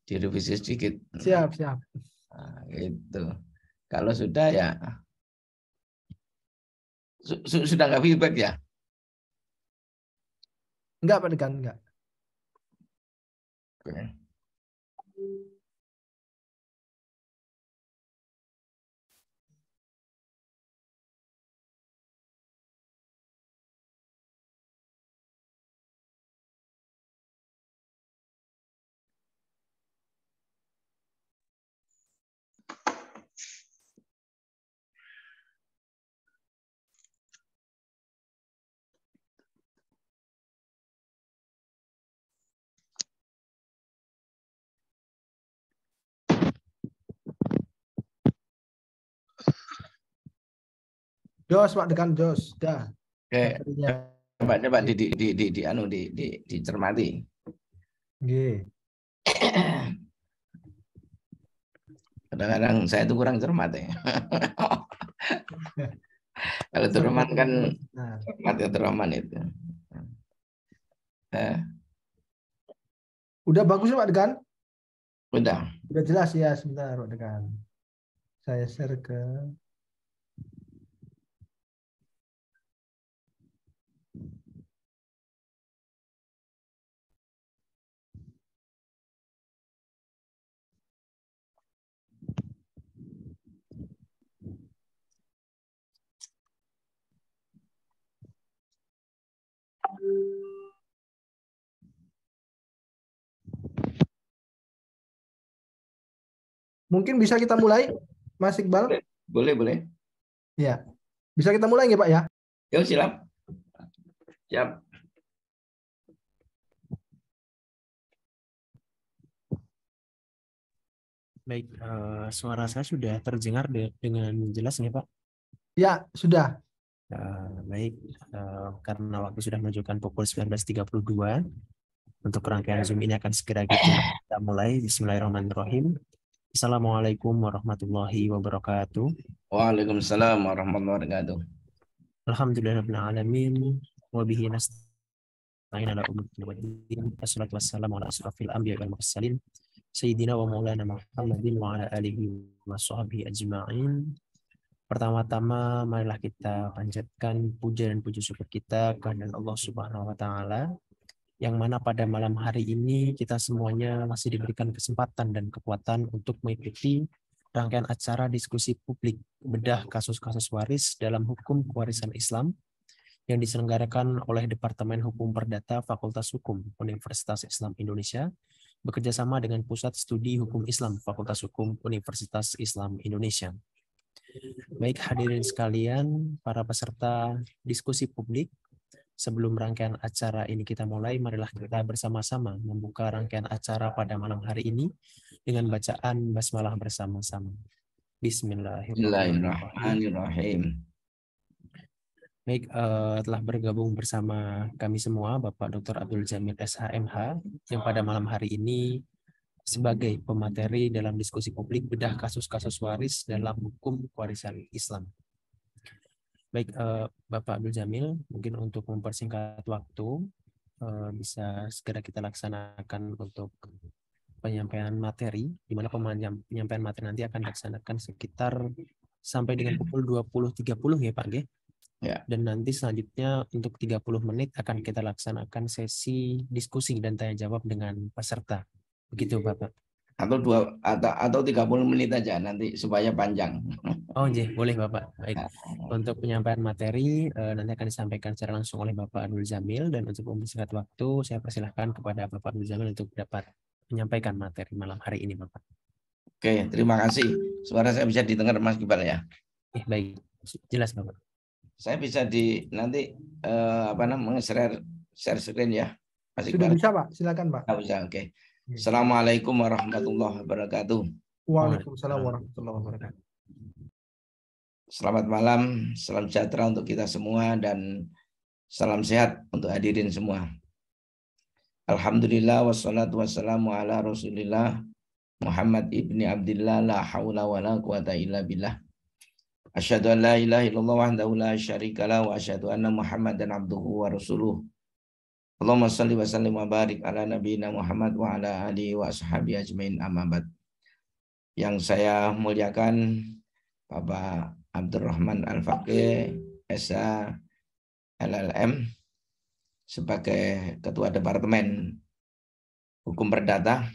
direvisi sedikit. Siap. Nah, itu. Kalau sudah ya sudah nggak feedback ya? Enggak Pak Dekan, enggak. Oke. Jos Pak Dekan, Jos. Dah. Oke. Materinya. Coba dicermati. Nggih. Kadang-kadang saya itu kurang cermat ya. Kalau Abdurrahman kan cermat ya Abdurrahman itu. Udah bagus Pak Dekan? Udah jelas ya, sebentar Pak Dekan. Saya share ke Mungkin bisa kita mulai, Mas Iqbal? Boleh. Ya. Bisa kita mulai nggak Pak ya? Yuk, siap. Baik, suara saya sudah terdengar dengan jelas nih Pak? Ya, sudah. Baik, karena waktu sudah menunjukkan pukul 19.32, untuk rangkaian Zoom ini akan segera kita mulai. Bismillahirrahmanirrahim. Assalamualaikum warahmatullahi wabarakatuh. Waalaikumsalam warahmatullahi wabarakatuh. Alhamdulillahirabbil alamin wa bihi nasta'in ala umuri waddin. Wassalatu wassalamu ala asrofil anbiya'i wal mursalin sayyidina wa maulana Muhammadin wa ala alihi wa sahbihi ajma'in. Pertama-tama marilah kita panjatkan puja dan puji syukur kita kepada Allah Subhanahu wa taala, yang mana pada malam hari ini kita semuanya masih diberikan kesempatan dan kekuatan untuk mengikuti rangkaian acara diskusi publik bedah kasus-kasus waris dalam hukum kewarisan Islam yang diselenggarakan oleh Departemen Hukum Perdata Fakultas Hukum Universitas Islam Indonesia bekerjasama dengan Pusat Studi Hukum Islam Fakultas Hukum Universitas Islam Indonesia. Baik hadirin sekalian, para peserta diskusi publik, sebelum rangkaian acara ini kita mulai, marilah kita bersama-sama membuka rangkaian acara pada malam hari ini dengan bacaan basmalah bersama-sama. Bismillahirrahmanirrahim. Baik, telah bergabung bersama kami semua Bapak Dr. Abdul Jamil SHMH yang pada malam hari ini sebagai pemateri dalam diskusi publik bedah kasus-kasus waris dalam hukum kewarisan Islam. Baik, Bapak Abdul Jamil, mungkin untuk mempersingkat waktu, bisa segera kita laksanakan untuk penyampaian materi, di mana penyampaian materi nanti akan dilaksanakan sekitar sampai dengan pukul 20.30 ya Pak G. Ya. Dan nanti selanjutnya untuk 30 menit akan kita laksanakan sesi diskusi dan tanya jawab dengan peserta. Begitu Bapak. Atau 30 menit aja nanti supaya panjang. Oh iya, boleh Bapak. Baik. Untuk penyampaian materi nanti akan disampaikan secara langsung oleh Bapak Abdul Jamil, dan untuk mempersingkat waktu saya persilahkan kepada Bapak Abdul Jamil untuk dapat menyampaikan materi malam hari ini Bapak. Oke, terima kasih. Suara saya bisa didengar Mas Gibal ya? Baik, jelas Bapak. Saya bisa nanti share screen ya. Mas Sudah Iqbal. Bisa Pak, silakan Pak. Bisa, oke. Assalamualaikum warahmatullahi wabarakatuh. Waalaikumsalam warahmatullahi wabarakatuh. Selamat malam, salam sejahtera untuk kita semua dan salam sehat untuk hadirin semua. Alhamdulillah wassalatu wassalamu ala Rasulillah Muhammad ibni Abdillah la haula wa la quwata illa billah. Asyhadu an la ilaha illallah wahdahu la syarikalah wa asyhadu anna Muhammadan abduhu wa rasuluh. Allahumma shalli wa sallim wa barik ala nabiyina Muhammad wa ala alihi wa ashabihi ajmain amma ba'd. Yang saya muliakan Bapak Abdurrahman Al-Faqih, SA LLM, sebagai Ketua Departemen Hukum Perdata,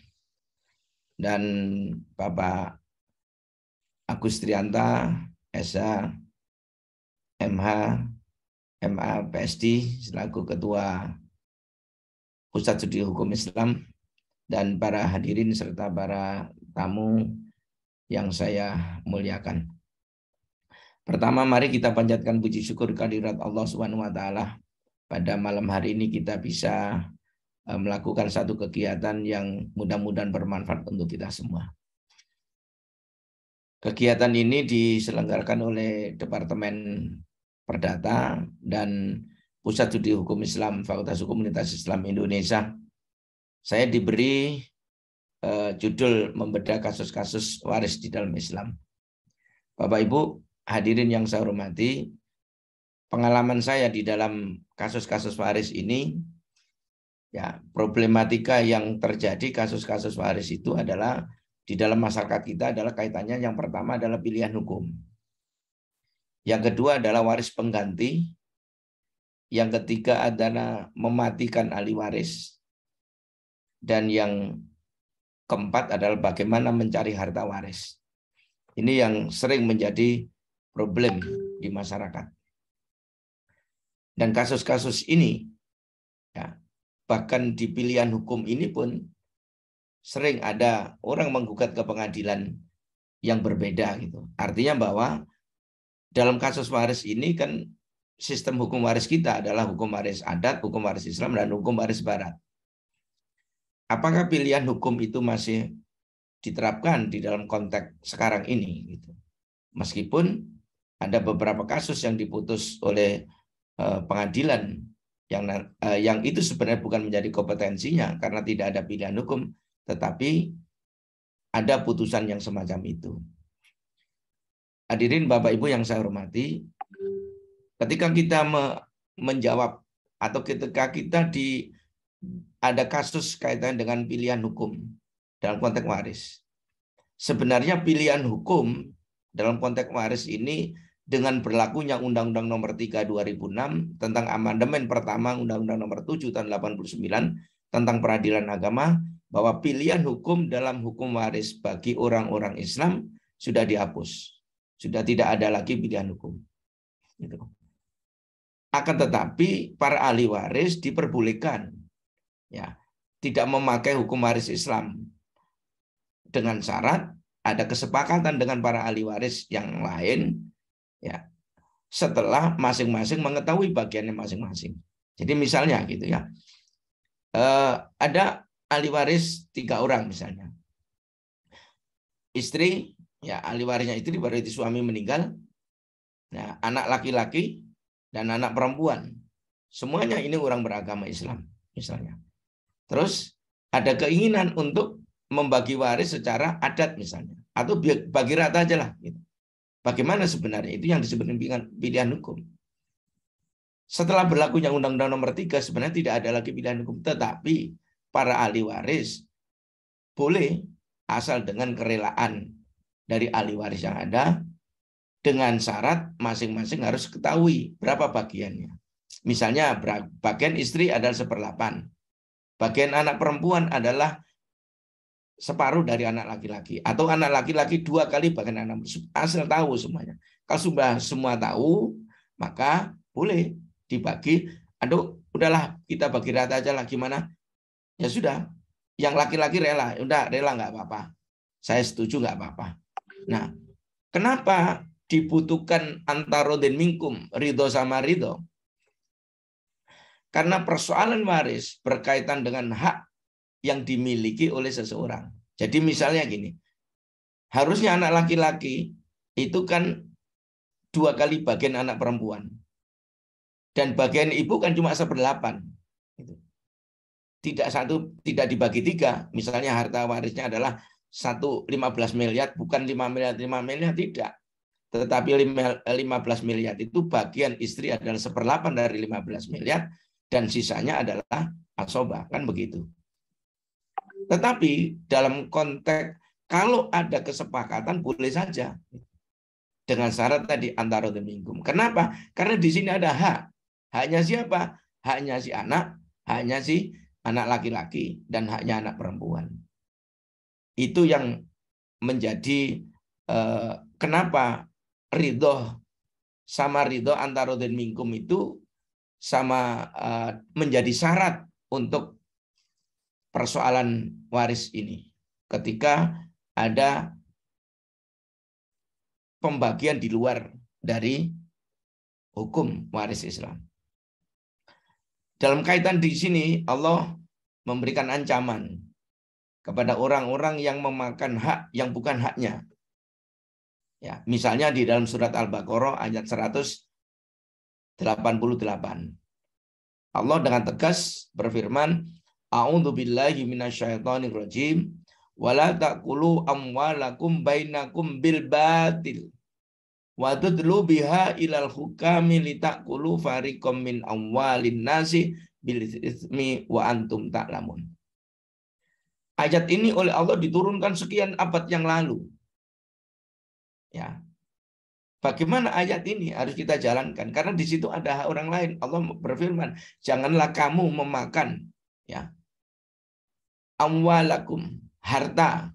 dan Bapak Agus Trianta, SA MH MA PSD, selaku Ketua Pusat Studi Hukum Islam, dan para hadirin serta para tamu yang saya muliakan. Pertama, mari kita panjatkan puji syukur kehadirat Allah Subhanahu wa taala. Pada malam hari ini kita bisa melakukan satu kegiatan yang mudah-mudahan bermanfaat untuk kita semua. Kegiatan ini diselenggarakan oleh Departemen Perdata dan Pusat Studi Hukum Islam Fakultas Hukum Universitas Islam Indonesia. Saya diberi judul membedah kasus-kasus waris di dalam Islam. Bapak Ibu hadirin yang saya hormati, pengalaman saya di dalam kasus-kasus waris ini, ya, problematika yang terjadi kasus-kasus waris itu adalah di dalam masyarakat kita adalah kaitannya, yang pertama adalah pilihan hukum. Yang kedua adalah waris pengganti. Yang ketiga adalah mematikan ahli waris. Dan yang keempat adalah bagaimana mencari harta waris. Ini yang sering menjadi problem di masyarakat. Dan kasus-kasus ini, ya, bahkan di pilihan hukum ini pun sering ada orang menggugat ke pengadilan yang berbeda gitu. Artinya bahwa dalam kasus waris ini kan sistem hukum waris kita adalah hukum waris adat, hukum waris Islam, dan hukum waris Barat. Apakah pilihan hukum itu masih diterapkan di dalam konteks sekarang ini? Gitu. Meskipun ada beberapa kasus yang diputus oleh pengadilan yang itu sebenarnya bukan menjadi kompetensinya karena tidak ada pilihan hukum, tetapi ada putusan yang semacam itu. Hadirin Bapak Ibu yang saya hormati, ketika kita menjawab atau ketika kita ada kasus kaitan dengan pilihan hukum dalam konteks waris, sebenarnya pilihan hukum dalam konteks waris ini dengan berlakunya Undang-Undang Nomor 3 2006 tentang amandemen pertama Undang-Undang Nomor 7 tahun 89 tentang peradilan agama, bahwa pilihan hukum dalam hukum waris bagi orang-orang Islam sudah dihapus, sudah tidak ada lagi pilihan hukum. Gitu. Akan tetapi para ahli waris diperbolehkan, ya, tidak memakai hukum waris Islam dengan syarat ada kesepakatan dengan para ahli waris yang lain, ya, setelah masing-masing mengetahui bagiannya masing-masing. Jadi misalnya gitu ya, ada ahli waris 3 orang misalnya, istri, ya, ahli warisnya istri berarti suami meninggal, nah, anak laki-laki dan anak perempuan, semuanya ini orang beragama Islam misalnya. Terus ada keinginan untuk membagi waris secara adat misalnya, atau bagi rata aja lah gitu. Bagaimana sebenarnya? Itu yang disebut dengan pilihan hukum. Setelah berlakunya Undang-Undang Nomor 3 sebenarnya tidak ada lagi pilihan hukum, tetapi para ahli waris boleh asal dengan kerelaan dari ahli waris yang ada, dengan syarat masing-masing harus ketahui berapa bagiannya. Misalnya bagian istri adalah 1/8, bagian anak perempuan adalah separuh dari anak laki-laki, atau anak laki-laki 2 kali bagian anak, asal tahu semuanya. Kalau sudah semua tahu, maka boleh dibagi. Aduh, udahlah kita bagi rata aja lah, gimana? Ya sudah, yang laki-laki rela, udah rela nggak apa-apa, saya setuju nggak apa-apa. Nah, kenapa dibutuhkan antarodin minkum, ridho sama ridho? Karena persoalan waris berkaitan dengan hak yang dimiliki oleh seseorang. Jadi misalnya gini, harusnya anak laki-laki itu kan 2 kali bagian anak perempuan, dan bagian ibu kan cuma 1/8. Tidak dibagi 3. Misalnya harta warisnya adalah 15 miliar, bukan 5 miliar, tidak. Tetapi 15 miliar itu bagian istri adalah 1/8 dari 15 miliar, dan sisanya adalah asobah, kan begitu. Tetapi dalam konteks kalau ada kesepakatan boleh saja dengan syarat tadi antara minkum. Kenapa? Karena di sini ada hak. Haknya siapa? Haknya si anak, haknya si anak laki-laki, dan haknya anak perempuan. Itu yang menjadi kenapa ridho sama ridho antara minkum itu sama menjadi syarat untuk persoalan waris ini. Ketika ada pembagian di luar dari hukum waris Islam. Dalam kaitan di sini Allah memberikan ancaman kepada orang-orang yang memakan hak yang bukan haknya. Ya, misalnya di dalam surat Al-Baqarah ayat 188. Allah dengan tegas berfirman, A'udzubillahi minasyaitonir rajim, wala ta'kulu amwalakum bainakum bil batil wa tudlu biha ilal hukami litakulu fariqam min amwalin nasi bil itsmi wa antum ta'lamun. Ayat ini oleh Allah diturunkan sekian abad yang lalu. Ya. Bagaimana ayat ini harus kita jalankan? Karena di situ ada hak orang lain. Allah berfirman, janganlah kamu memakan ya amwalakum, harta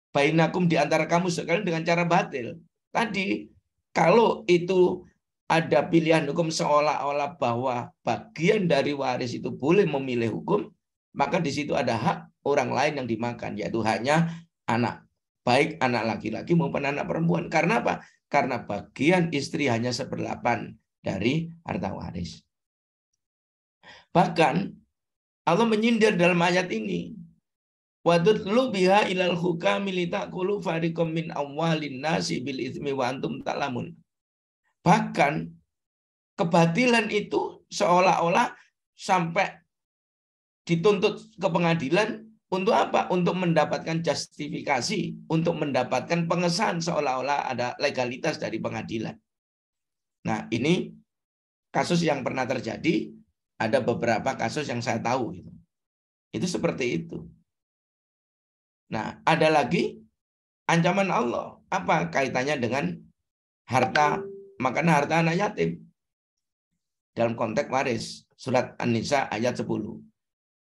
bainakum di antara kamu sekalian dengan cara batil. Tadi kalau itu ada pilihan hukum seolah-olah bahwa bagian dari waris itu boleh memilih hukum, maka di situ ada hak orang lain yang dimakan, yaitu haknya anak, baik anak laki-laki maupun anak perempuan. Karena apa? Karena bagian istri hanya 1/8 dari harta waris. Bahkan Allah menyindir dalam ayat ini, Wadudlu biha ilal hukami litakulu fariqam min amwalin nasi bil itsmi wa antum ta'lamun. Bahkan kebatilan itu seolah-olah sampai dituntut ke pengadilan untuk apa? Untuk mendapatkan justifikasi, untuk mendapatkan pengesahan seolah-olah ada legalitas dari pengadilan. Nah, ini kasus yang pernah terjadi, ada beberapa kasus yang saya tahu gitu. Itu seperti itu. Nah, ada lagi ancaman Allah. Apa kaitannya dengan harta, makan harta anak yatim? Dalam konteks waris. Surat An-Nisa ayat 10.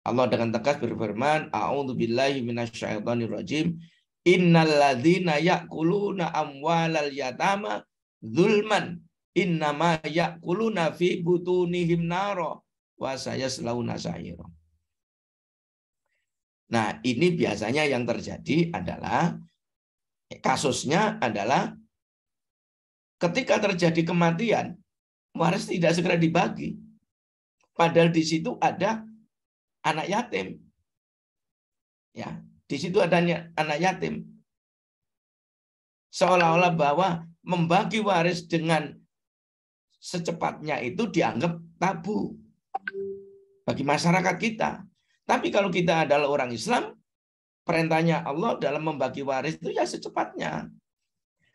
Allah dengan tegas berfirman, A'udzubillahi minasyaitonir rajim. Innal ladzina ya'kuluna amwalal yatama zulman innama ya'kuluna fi butunihim nara wa sayaslawna sa'ira. Nah, ini biasanya yang terjadi adalah kasusnya adalah ketika terjadi kematian, waris tidak segera dibagi. Padahal di situ ada anak yatim. Ya, di situ ada anak yatim. Seolah-olah bahwa membagi waris dengan secepatnya itu dianggap tabu bagi masyarakat kita. Tapi kalau kita adalah orang Islam, perintahnya Allah dalam membagi waris itu ya secepatnya.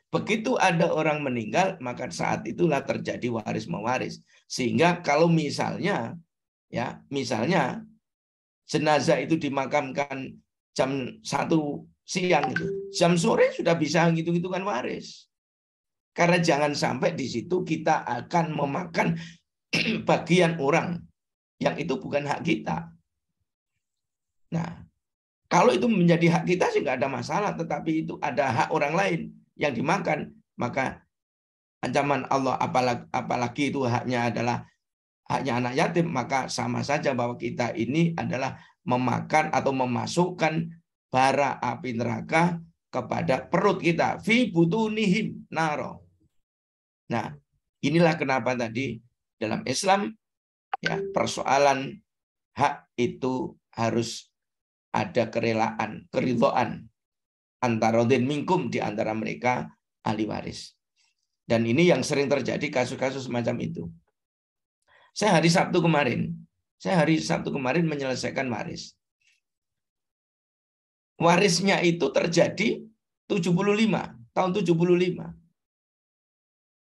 Begitu ada orang meninggal, maka saat itulah terjadi waris mewaris. Sehingga kalau misalnya jenazah itu dimakamkan jam 1 siang itu, jam sore sudah bisa hitung-hitungan waris. Karena jangan sampai di situ kita akan memakan bagian orang yang itu bukan hak kita. Nah, kalau itu menjadi hak kita sih nggak ada masalah, tetapi itu ada hak orang lain yang dimakan, maka ancaman Allah, apalagi itu haknya adalah haknya anak yatim, maka sama saja bahwa kita ini adalah memakan atau memasukkan bara api neraka kepada perut kita. Fi butunihim naro. Nah, inilah kenapa tadi dalam Islam ya persoalan hak itu harus ada kerelaan, keridhaan antara minkum di antara mereka ahli waris. Dan ini yang sering terjadi kasus-kasus semacam itu. Saya hari Sabtu kemarin menyelesaikan waris. Warisnya itu terjadi 75, tahun 75.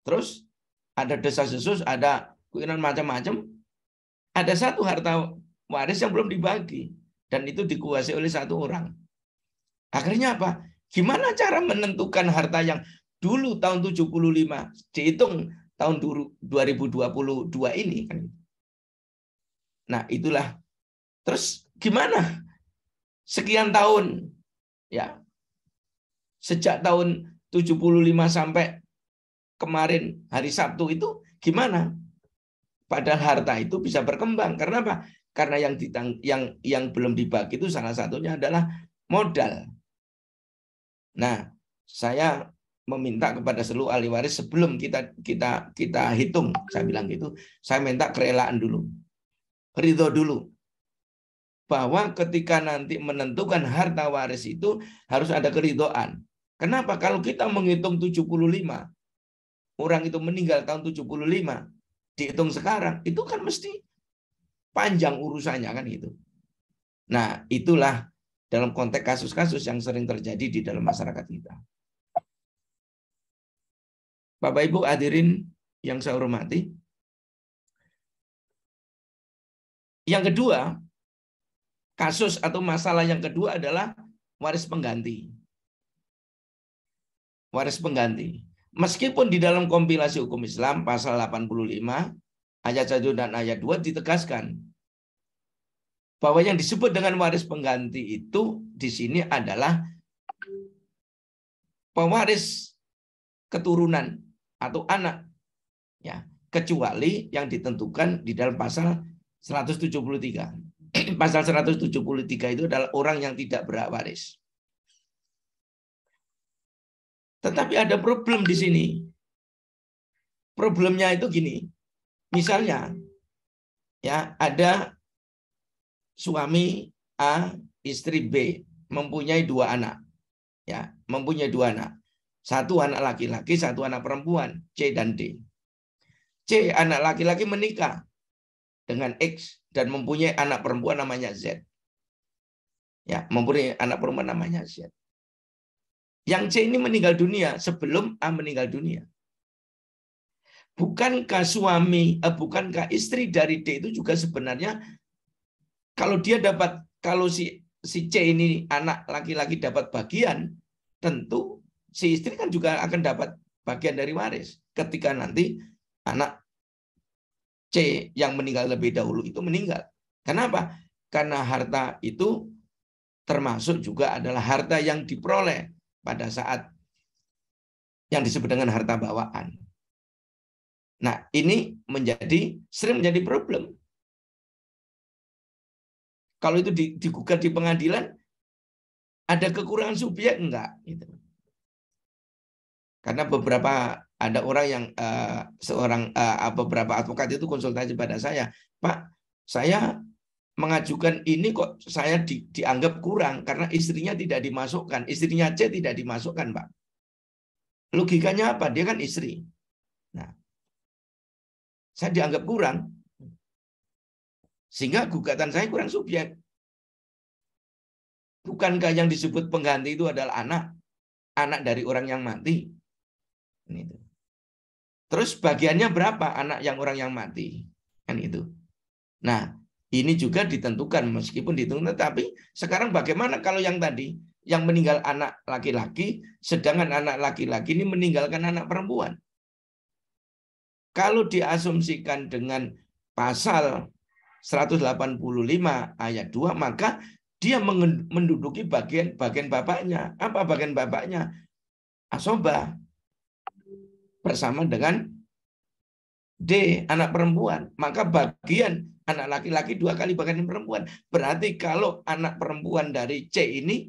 Terus ada desas-desus, ada keinginan macam-macam. ada satu harta waris yang belum dibagi dan itu dikuasai oleh satu orang. Akhirnya apa? Gimana cara menentukan harta yang dulu tahun 75 dihitung tahun 2022 ini kan? Nah, itulah. Terus gimana? Sekian tahun ya. Sejak tahun 75 sampai kemarin hari Sabtu itu gimana? Padahal harta itu bisa berkembang. Karena apa? Karena yang belum dibagi itu salah satunya adalah modal. Nah, saya meminta kepada seluruh ahli waris sebelum kita hitung, saya bilang gitu, saya minta kerelaan dulu, ridho dulu, bahwa ketika nanti menentukan harta waris itu harus ada keridhoan. Kenapa? Kalau kita menghitung 75, orang itu meninggal tahun 75, dihitung sekarang, itu kan mesti panjang urusannya kan gitu. Nah, itulah dalam konteks kasus-kasus yang sering terjadi di dalam masyarakat kita. Bapak Ibu hadirin yang saya hormati. Yang kedua, kasus atau masalah yang kedua adalah waris pengganti. Waris pengganti. Meskipun di dalam kompilasi hukum Islam pasal 85 ayat 1 dan ayat 2 ditegaskan bahwa yang disebut dengan waris pengganti itu di sini adalah pewaris keturunan atau anak, ya, kecuali yang ditentukan di dalam pasal 173. Pasal 173 itu adalah orang yang tidak berhak waris. Tetapi ada problem di sini. Problemnya itu gini. Misalnya, ya, ada suami A, istri B, mempunyai 2 anak. Ya, mempunyai 2 anak. 1 anak laki-laki, 1 anak perempuan, C dan D. C, anak laki-laki menikah dengan X dan mempunyai anak perempuan namanya Z. Ya, mempunyai anak perempuan namanya Z. Yang C ini meninggal dunia sebelum A meninggal dunia. Bukankah bukankah istri dari D itu juga sebenarnya kalau dia dapat, kalau si C ini anak laki-laki dapat bagian, tentu si istri kan juga akan dapat bagian dari waris. Ketika nanti anak C yang meninggal lebih dahulu itu meninggal. Kenapa? Karena harta itu termasuk juga adalah harta yang diperoleh pada saat yang disebut dengan harta bawaan. Nah, ini sering menjadi problem. Kalau itu digugat di pengadilan, ada kekurangan subjek enggak? Gitu. Karena ada orang yang beberapa advokat itu konsultasi pada saya, Pak, saya mengajukan ini kok saya dianggap kurang karena istrinya tidak dimasukkan, istrinya C tidak dimasukkan, Pak. Logikanya apa? Dia kan istri. Nah, saya dianggap kurang. Sehingga gugatan saya kurang subjek. Bukankah yang disebut pengganti itu adalah anak dari orang yang mati? Terus bagiannya berapa anak orang yang mati? Kan itu. Nah, ini juga ditentukan meskipun ditentukan, tapi sekarang bagaimana kalau yang tadi yang meninggal anak laki-laki, sedangkan anak laki-laki ini meninggalkan anak perempuan? Kalau diasumsikan dengan pasal 185 ayat 2, maka dia menduduki bagian bapaknya. Apa bagian bapaknya? Asobah. Bersama dengan D, anak perempuan. Maka bagian anak laki-laki 2 kali bagian perempuan. Berarti kalau anak perempuan dari C ini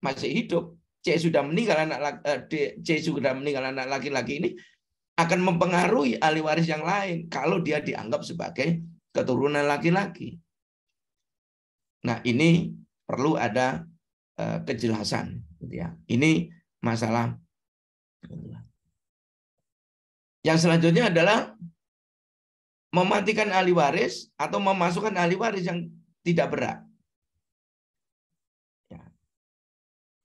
masih hidup, C sudah meninggal, C sudah meninggal, anak laki-laki ini akan mempengaruhi ahli waris yang lain kalau dia dianggap sebagai keturunan laki-laki. Nah, ini perlu ada kejelasan, gitu ya. Ini masalah. Yang selanjutnya adalah mematikan ahli waris atau memasukkan ahli waris yang tidak berhak. Ya.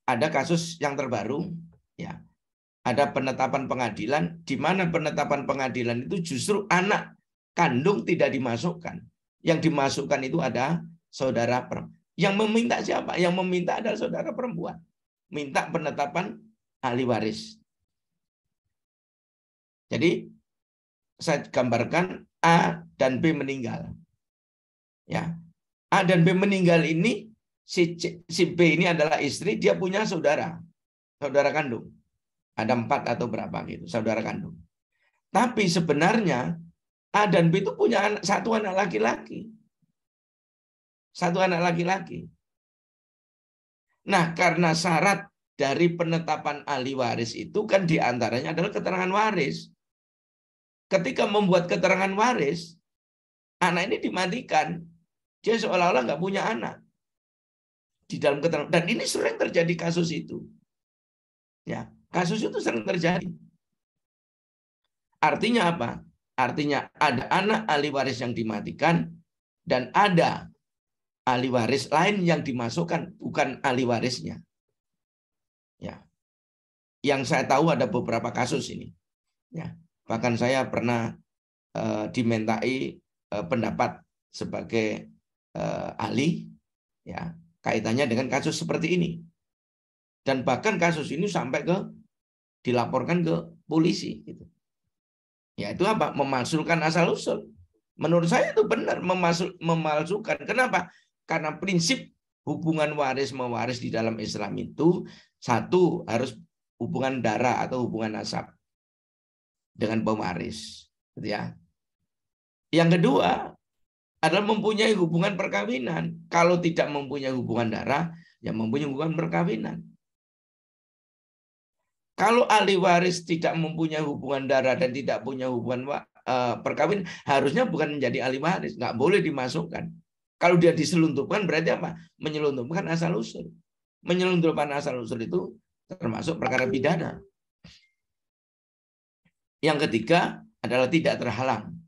Ada kasus yang terbaru, ya. Ada penetapan pengadilan, di mana penetapan pengadilan itu justru anak kandung tidak dimasukkan. Yang dimasukkan itu ada saudara perempuan. Yang meminta siapa? Yang meminta adalah saudara perempuan. Minta penetapan ahli waris. Jadi saya gambarkan A dan B meninggal. Ya, A dan B meninggal ini si B ini adalah istri, dia punya saudara kandung. Ada 4 atau berapa gitu, saudara kandung. Tapi sebenarnya A dan B itu punya satu anak laki-laki. Satu anak laki-laki. Nah, karena syarat dari penetapan ahli waris itu kan diantaranya adalah keterangan waris. Ketika membuat keterangan waris, anak ini dimatikan. Dia seolah-olah nggak punya anak. Di dalam keterangan. Dan ini sering terjadi kasus itu. Ya, kasus itu sering terjadi. Artinya apa? Artinya ada anak ahli waris yang dimatikan dan ada ahli waris lain yang dimasukkan, bukan ahli warisnya. Ya. Yang saya tahu ada beberapa kasus ini. Ya. Bahkan saya pernah dimintai pendapat sebagai ahli, ya, kaitannya dengan kasus seperti ini. Dan bahkan kasus ini sampai dilaporkan ke polisi. Gitu. Ya itu apa? Memalsukan asal usul. Menurut saya itu benar memalsukan. Kenapa? Karena prinsip hubungan waris mewaris di dalam Islam itu satu harus hubungan darah atau hubungan nasab dengan pewaris, gitu ya. Yang kedua adalah mempunyai hubungan perkawinan. Kalau tidak mempunyai hubungan darah, ya mempunyai hubungan perkawinan. Kalau ahli waris tidak mempunyai hubungan darah dan tidak punya hubungan perkawinan, harusnya bukan menjadi ahli waris, nggak boleh dimasukkan. Kalau dia diselundupkan berarti apa? Menyelundupkan asal usul. Menyelundupkan asal usul itu termasuk perkara pidana. Yang ketiga adalah tidak terhalang.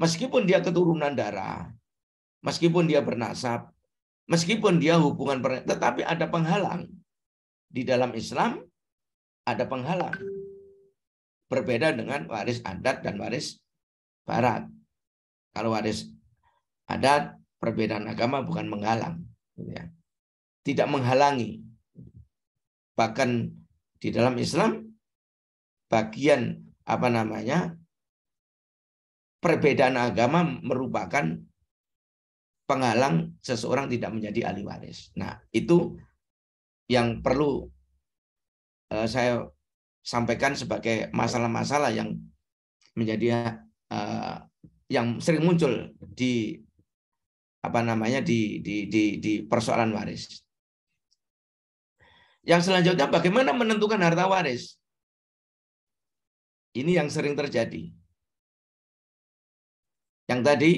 Meskipun dia keturunan darah, meskipun dia bernasab, meskipun dia hubungan tetapi ada penghalang. Di dalam Islam ada penghalang. Berbeda dengan waris adat dan waris barat. Kalau waris adat, perbedaan agama bukan menghalang. Tidak menghalangi. Bahkan di dalam Islam, bagian perbedaan agama merupakan penghalang seseorang tidak menjadi ahli waris. Nah, itu yang perlu saya sampaikan sebagai masalah-masalah yang menjadi yang sering muncul di di persoalan waris. Yang selanjutnya bagaimana menentukan harta waris? Ini yang sering terjadi. Yang tadi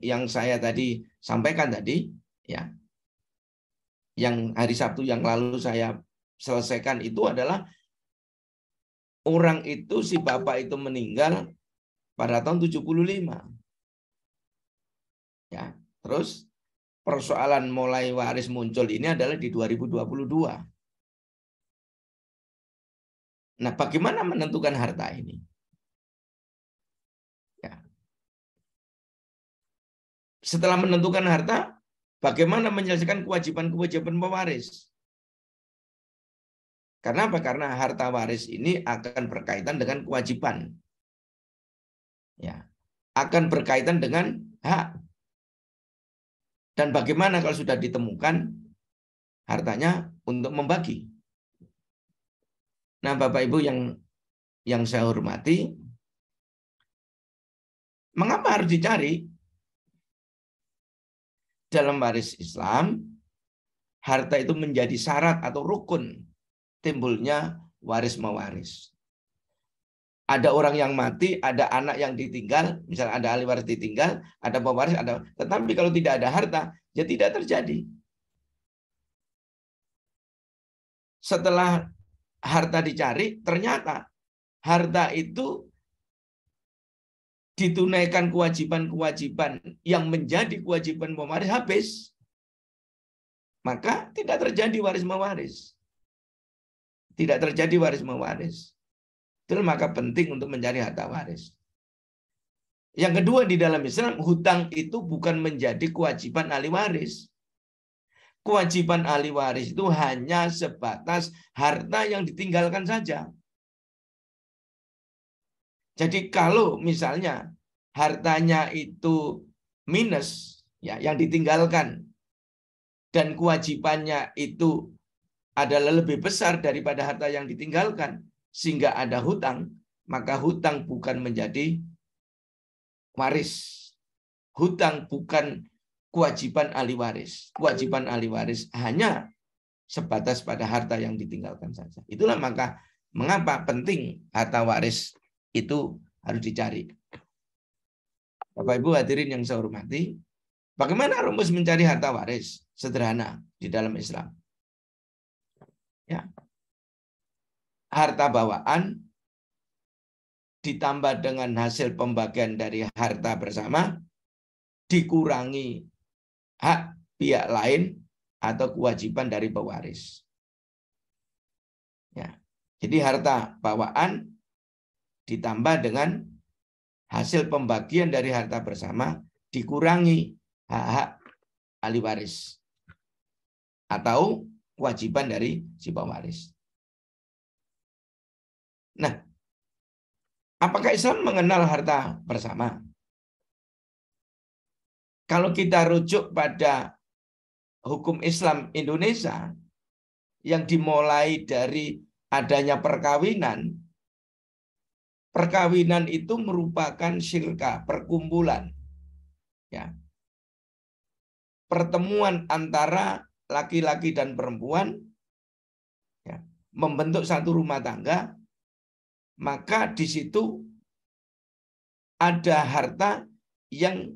yang saya tadi sampaikan tadi, ya. Yang hari Sabtu yang lalu saya selesaikan itu adalah orang itu, si bapak itu meninggal pada tahun 75. Ya, terus persoalan mulai waris muncul ini adalah di 2022. Nah, bagaimana menentukan harta ini? Ya. Setelah menentukan harta, bagaimana menyelesaikan kewajiban-kewajiban pewaris? Karena apa? Karena harta waris ini akan berkaitan dengan kewajiban. Ya. Akan berkaitan dengan hak. Dan bagaimana kalau sudah ditemukan hartanya untuk membagi? Nah, Bapak Ibu yang saya hormati, mengapa harus dicari? Dalam waris Islam, harta itu menjadi syarat atau rukun timbulnya waris mewaris. Ada orang yang mati, ada anak yang ditinggal, misalnya ada ahli waris ditinggal, ada pewaris, tetapi kalau tidak ada harta, ya tidak terjadi. Setelah harta dicari, ternyata harta itu ditunaikan kewajiban-kewajiban yang menjadi kewajiban pewaris habis. Maka tidak terjadi waris mewaris. Tidak terjadi waris mewaris. Itu maka penting untuk mencari harta waris. Yang kedua, di dalam Islam, hutang itu bukan menjadi kewajiban ahli waris. Kewajiban ahli waris itu hanya sebatas harta yang ditinggalkan saja. Jadi kalau misalnya hartanya itu minus, ya, yang ditinggalkan, dan kewajibannya itu adalah lebih besar daripada harta yang ditinggalkan, sehingga ada hutang, maka hutang bukan menjadi waris. Hutang bukan kewajiban ahli waris. Kewajiban ahli waris hanya sebatas pada harta yang ditinggalkan saja. Itulah mengapa penting harta waris itu harus dicari. Bapak Ibu hadirin yang saya hormati, bagaimana rumus mencari harta waris? Sederhana di dalam Islam. Ya. Harta bawaan ditambah dengan hasil pembagian dari harta bersama, dikurangi hak pihak lain atau kewajiban dari pewaris. Ya. Jadi harta bawaan ditambah dengan hasil pembagian dari harta bersama, dikurangi hak-hak ahli waris atau kewajiban dari si pewaris. Nah, apakah Islam mengenal harta bersama? Kalau kita rujuk pada hukum Islam Indonesia yang dimulai dari adanya perkawinan, perkawinan itu merupakan syirka, perkumpulan, ya, pertemuan antara laki-laki dan perempuan, ya, membentuk satu rumah tangga, maka di situ ada harta yang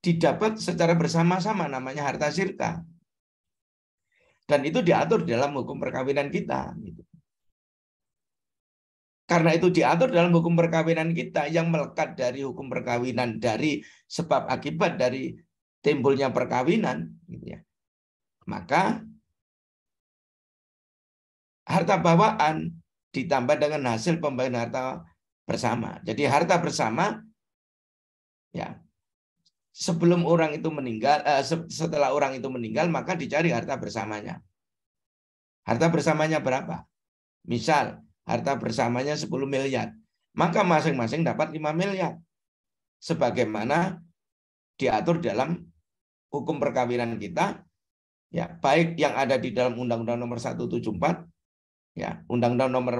didapat secara bersama-sama, namanya harta syirka. Dan itu diatur dalam hukum perkawinan kita. Karena itu diatur dalam hukum perkawinan kita, yang melekat dari hukum perkawinan, dari sebab akibat dari timbulnya perkawinan, gitu ya. Maka harta bawaan ditambah dengan hasil pembagian harta bersama. Jadi harta bersama, ya, sebelum orang itu meninggal, setelah orang itu meninggal, maka dicari harta bersamanya. Harta bersamanya berapa? Misal, harta bersamanya 10 miliar. Maka masing-masing dapat 5 miliar. Sebagaimana diatur dalam hukum perkawinan kita, ya, baik yang ada di dalam Undang-Undang Nomor 174, ya, Undang-Undang Nomor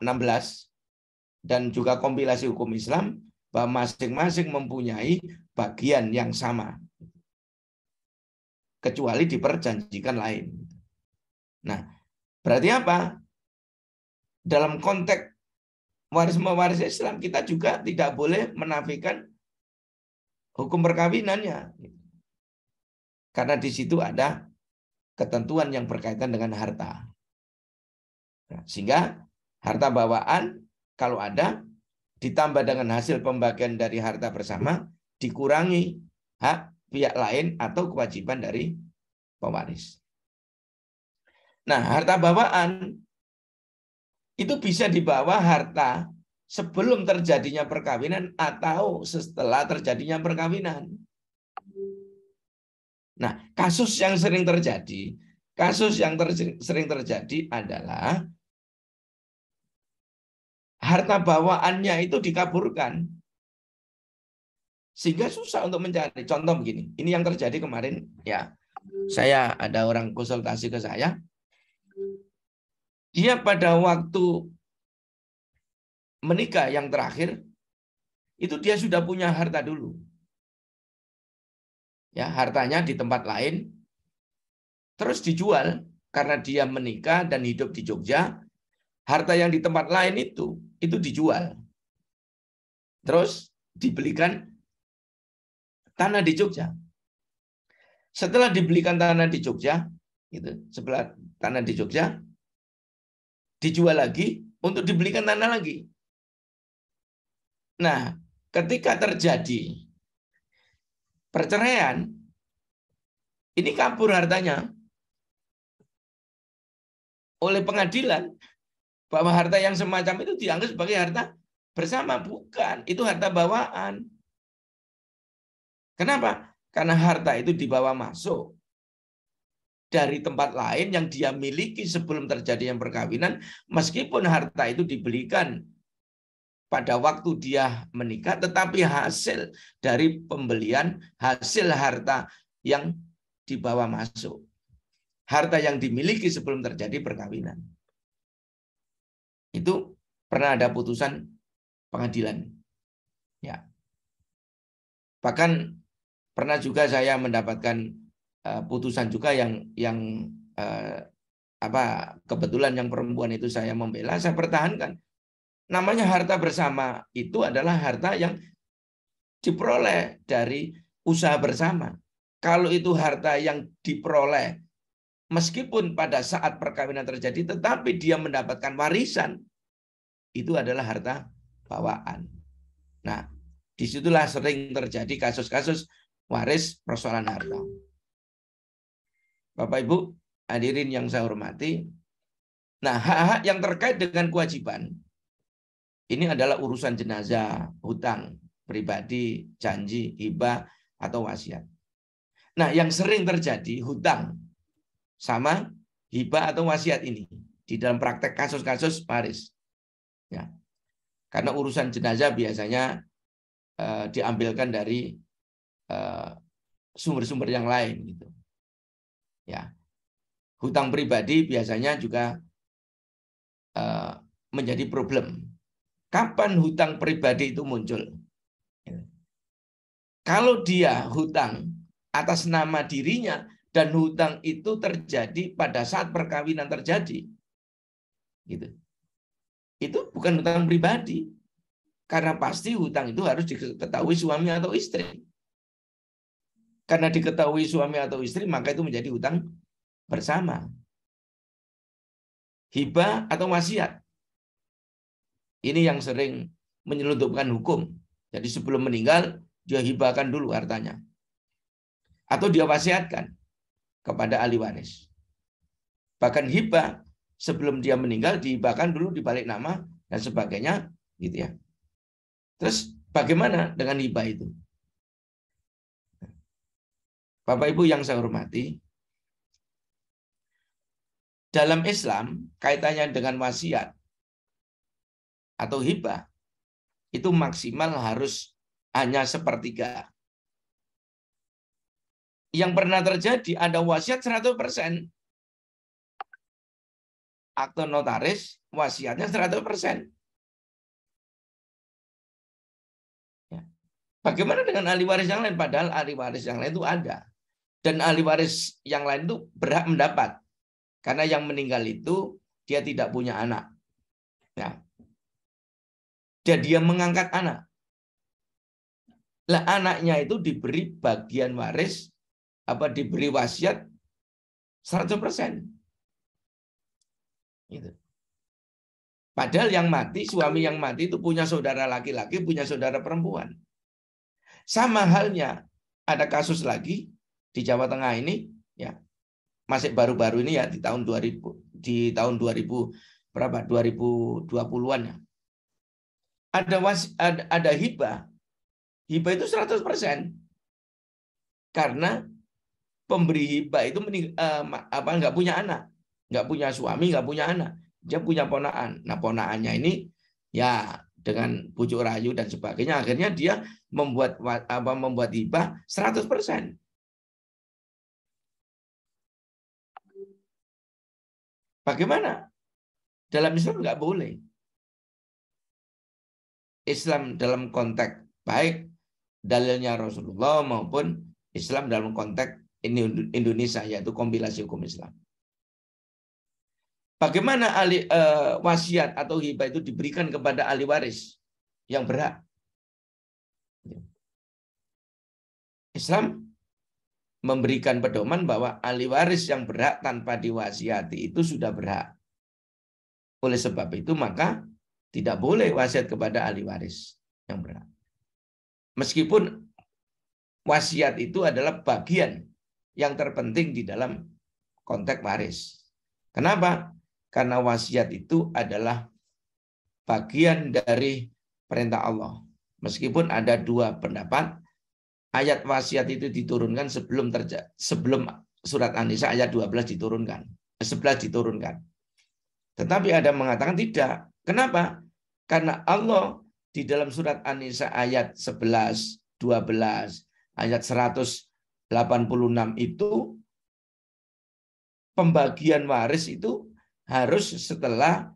16, dan juga kompilasi hukum Islam, bahwa masing-masing mempunyai bagian yang sama, kecuali diperjanjikan lain. Nah, berarti apa? Dalam konteks waris-mewaris Islam, kita juga tidak boleh menafikan hukum perkawinannya, karena di situ ada ketentuan yang berkaitan dengan harta. Nah, sehingga harta bawaan kalau ada, ditambah dengan hasil pembagian dari harta bersama, dikurangi hak pihak lain atau kewajiban dari pewaris. Nah, harta bawaan itu bisa dibawa harta sebelum terjadinya perkawinan atau setelah terjadinya perkawinan. Nah, kasus yang sering terjadi adalah harta bawaannya itu dikaburkan, sehingga susah untuk mencari. Contoh begini, ini yang terjadi kemarin, ya. Saya ada orang konsultasi ke saya, dia pada waktu menikah yang terakhir itu dia sudah punya harta dulu, ya, hartanya di tempat lain, terus dijual karena dia menikah dan hidup di Jogja. Harta yang di tempat lain itu dijual, terus dibelikan tanah di Jogja. Setelah dibelikan tanah di Jogja, setelah tanah di Jogja dijual lagi untuk dibelikan tanah lagi. Nah, ketika terjadi perceraian, ini kabur hartanya oleh pengadilan, bahwa harta yang semacam itu dianggap sebagai harta bersama. Bukan, itu harta bawaan. Kenapa? Karena harta itu dibawa masuk dari tempat lain yang dia miliki sebelum terjadinya perkawinan, meskipun harta itu dibelikan pada waktu dia menikah, tetapi hasil dari pembelian, hasil harta yang dibawa masuk. Harta yang dimiliki sebelum terjadi perkawinan. Itu pernah ada putusan pengadilan. Ya. Bahkan pernah juga saya mendapatkan putusan juga yang kebetulan yang perempuan itu saya membela, saya pertahankan. Namanya harta bersama itu adalah harta yang diperoleh dari usaha bersama. Kalau itu harta yang diperoleh meskipun pada saat perkawinan terjadi, tetapi dia mendapatkan warisan, itu adalah harta bawaan. Nah, disitulah sering terjadi kasus-kasus waris persoalan harta. Bapak Ibu, hadirin yang saya hormati. Nah, hak-hak yang terkait dengan kewajiban, ini adalah urusan jenazah, hutang, pribadi, janji, hibah, atau wasiat. Nah, yang sering terjadi hutang sama hibah atau wasiat ini di dalam praktek kasus-kasus waris. Ya. Karena urusan jenazah biasanya diambilkan dari sumber-sumber yang lain gitu. Ya. Hutang pribadi biasanya juga menjadi problem. Kapan hutang pribadi itu muncul? Kalau dia hutang atas nama dirinya dan hutang itu terjadi pada saat perkawinan terjadi, gitu. Itu bukan hutang pribadi, karena pasti hutang itu harus diketahui suami atau istri. Karena diketahui suami atau istri, maka itu menjadi hutang bersama. Hibah atau wasiat, ini yang sering menyelundupkan hukum. Jadi sebelum meninggal, dia hibahkan dulu hartanya. Atau dia wasiatkan kepada ahli waris. Bahkan hibah, sebelum dia meninggal, dihibahkan dulu di balik nama, dan sebagainya. Gitu ya. Terus bagaimana dengan hibah itu? Bapak Ibu yang saya hormati, dalam Islam kaitannya dengan wasiat atau hibah itu maksimal harus hanya sepertiga. Yang pernah terjadi ada wasiat 100%. Akte notaris wasiatnya 100%. Bagaimana dengan ahli waris yang lain? Padahal ahli waris yang lain itu ada. Dan ahli waris yang lain itu berhak mendapat. Karena yang meninggal itu dia tidak punya anak. Ya. Dan dia mengangkat anak. Lah anaknya itu diberi bagian waris, diberi wasiat 100%. Gitu. Padahal yang mati, suami yang mati itu punya saudara laki-laki, punya saudara perempuan. Sama halnya ada kasus lagi di Jawa Tengah ini, ya masih baru-baru ini ya di tahun 2000 berapa 2020-an ya. Ada hibah. Hibah itu 100%. Karena pemberi hibah itu nggak punya anak, nggak punya suami, nggak punya anak, dia punya ponaan. Nah ponaannya ini ya dengan bujuk rayu dan sebagainya, akhirnya dia membuat hibah 100%. Bagaimana? Dalam Islam nggak boleh. Islam dalam konteks baik dalilnya Rasulullah maupun Islam dalam konteks Indonesia, yaitu kompilasi hukum Islam. Bagaimana wasiat atau hibah itu diberikan kepada ahli waris yang berhak? Islam memberikan pedoman bahwa ahli waris yang berhak tanpa diwasiati itu sudah berhak. Oleh sebab itu maka tidak boleh wasiat kepada ahli waris yang berhak. Meskipun wasiat itu adalah bagian yang terpenting di dalam konteks waris. Kenapa? Karena wasiat itu adalah bagian dari perintah Allah. Meskipun ada dua pendapat, ayat wasiat itu diturunkan sebelum surat An-Nisa ayat 12 diturunkan. 11 diturunkan. Tetapi ada yang mengatakan tidak. Kenapa? Karena Allah di dalam surat An-Nisa ayat 11, 12, ayat 186 itu pembagian waris itu harus setelah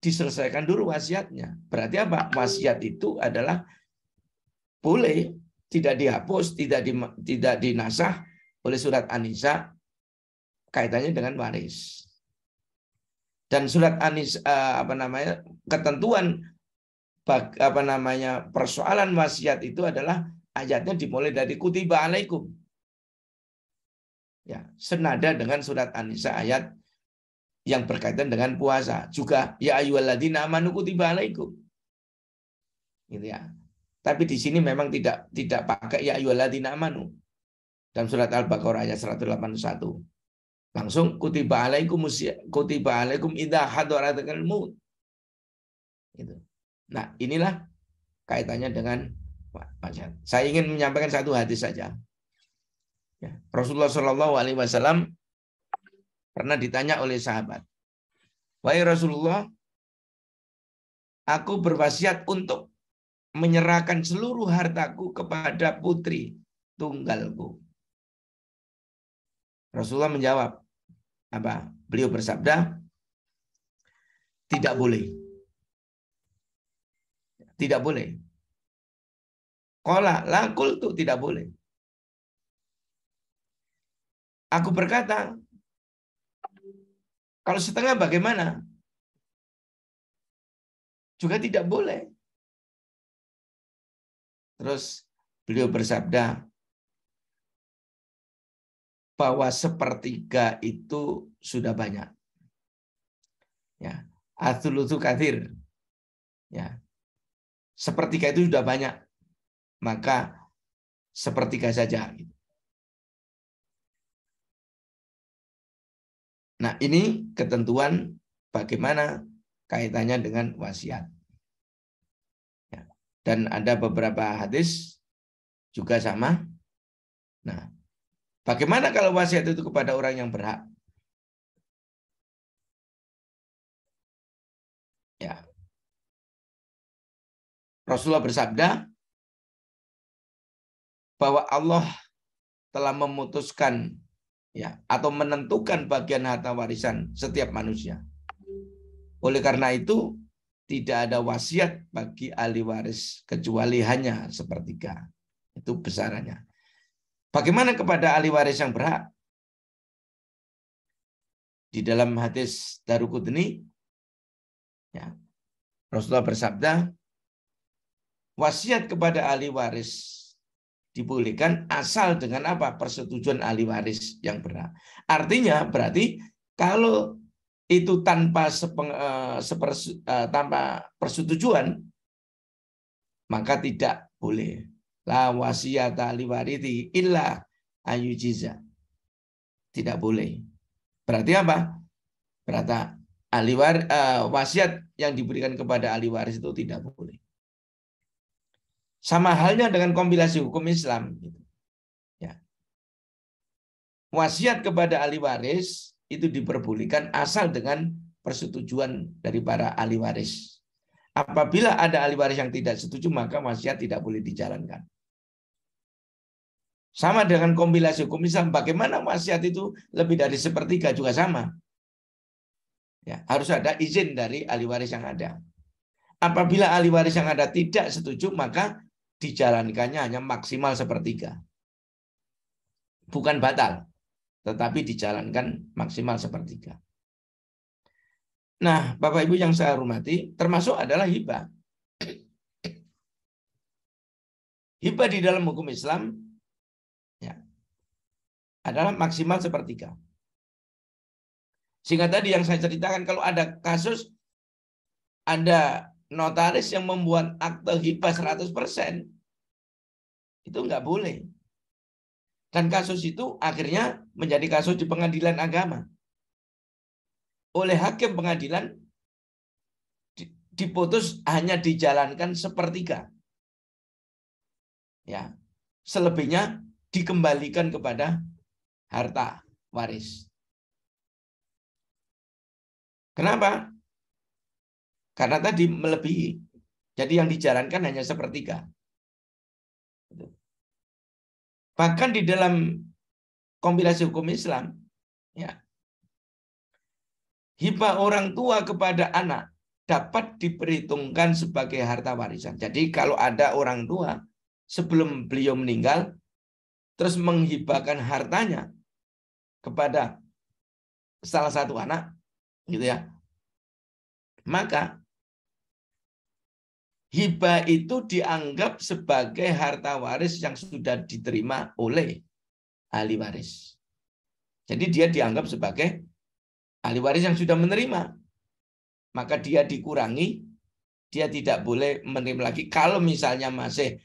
diselesaikan dulu wasiatnya. Berarti apa? Wasiat itu adalah boleh, tidak dihapus, tidak dinasah oleh surat An-Nisa kaitannya dengan waris. Dan surat An-Nisa ketentuan persoalan wasiat itu adalah ayatnya dimulai dari kutiba alaikum. Ya, senada dengan surat An-Nisa ayat yang berkaitan dengan puasa. Juga ya ayyuhalladzina amanu kutiba alaikum. Gitu ya. Tapi di sini memang tidak pakai ya ayyuhalladzina amanu. Dalam surat Al-Baqarah ayat 181. Langsung kutiba alaikum idza hadaratul maut. Gitu. Nah, inilah kaitannya dengan wasiat. Saya ingin menyampaikan satu hadis saja. Ya, Rasulullah Shallallahu Alaihi Wasallam pernah ditanya oleh sahabat, wahai Rasulullah, aku berwasiat untuk menyerahkan seluruh hartaku kepada putri tunggalku. Rasulullah menjawab, apa? Beliau bersabda, tidak boleh. Tidak boleh. Qala la qultu, tidak boleh. Aku berkata, kalau setengah bagaimana? Juga tidak boleh. Terus beliau bersabda bahwa sepertiga itu sudah banyak. Ya, ats-tsulusu katsir. Ya. Sepertiga itu sudah banyak. Maka sepertiga saja. Nah, ini ketentuan bagaimana kaitannya dengan wasiat. Ya. Dan ada beberapa hadis juga sama. Nah, bagaimana kalau wasiat itu kepada orang yang berhak? Ya. Rasulullah bersabda bahwa Allah telah memutuskan ya atau menentukan bagian harta warisan setiap manusia. Oleh karena itu tidak ada wasiat bagi ahli waris kecuali hanya sepertiga. Itu besarannya. Bagaimana kepada ahli waris yang berhak? Di dalam hadis Daruqutni ya, Rasulullah bersabda, wasiat kepada ahli waris dibolehkan asal dengan apa? Persetujuan ahli waris yang berhak. Artinya berarti kalau itu tanpa persetujuan maka tidak boleh. La wasiyata li warithi illa ayyujiza. Tidak boleh. Berarti apa? Berarti wasiat yang diberikan kepada ahli waris itu tidak boleh. Sama halnya dengan kompilasi hukum Islam. Ya. Wasiat kepada ahli waris itu diperbolehkan asal dengan persetujuan dari para ahli waris. Apabila ada ahli waris yang tidak setuju, maka wasiat tidak boleh dijalankan. Sama dengan kompilasi hukum Islam. Bagaimana wasiat itu lebih dari sepertiga juga sama. Ya, harus ada izin dari ahli waris yang ada. Apabila ahli waris yang ada tidak setuju, maka dijalankannya hanya maksimal sepertiga. Bukan batal, tetapi dijalankan maksimal sepertiga. Nah, Bapak Ibu yang saya hormati, termasuk adalah hibah. Hibah di dalam hukum Islam ya, adalah maksimal sepertiga. Sehingga tadi yang saya ceritakan, kalau ada kasus, ada notaris yang membuat akte hibah 100%, itu nggak boleh. Dan kasus itu akhirnya menjadi kasus di pengadilan agama. Oleh hakim pengadilan diputus hanya dijalankan sepertiga. Ya. selebihnya dikembalikan kepada harta waris. Kenapa? Karena tadi melebihi. Jadi yang dijalankan hanya sepertiga. Bahkan di dalam kompilasi hukum Islam, ya, hibah orang tua kepada anak dapat diperhitungkan sebagai harta warisan. Jadi kalau ada orang tua sebelum beliau meninggal, terus menghibahkan hartanya kepada salah satu anak, gitu ya, maka hibah itu dianggap sebagai harta waris yang sudah diterima oleh ahli waris. Jadi dia dianggap sebagai ahli waris yang sudah menerima. Maka dia dikurangi, dia tidak boleh menerima lagi. Kalau misalnya masih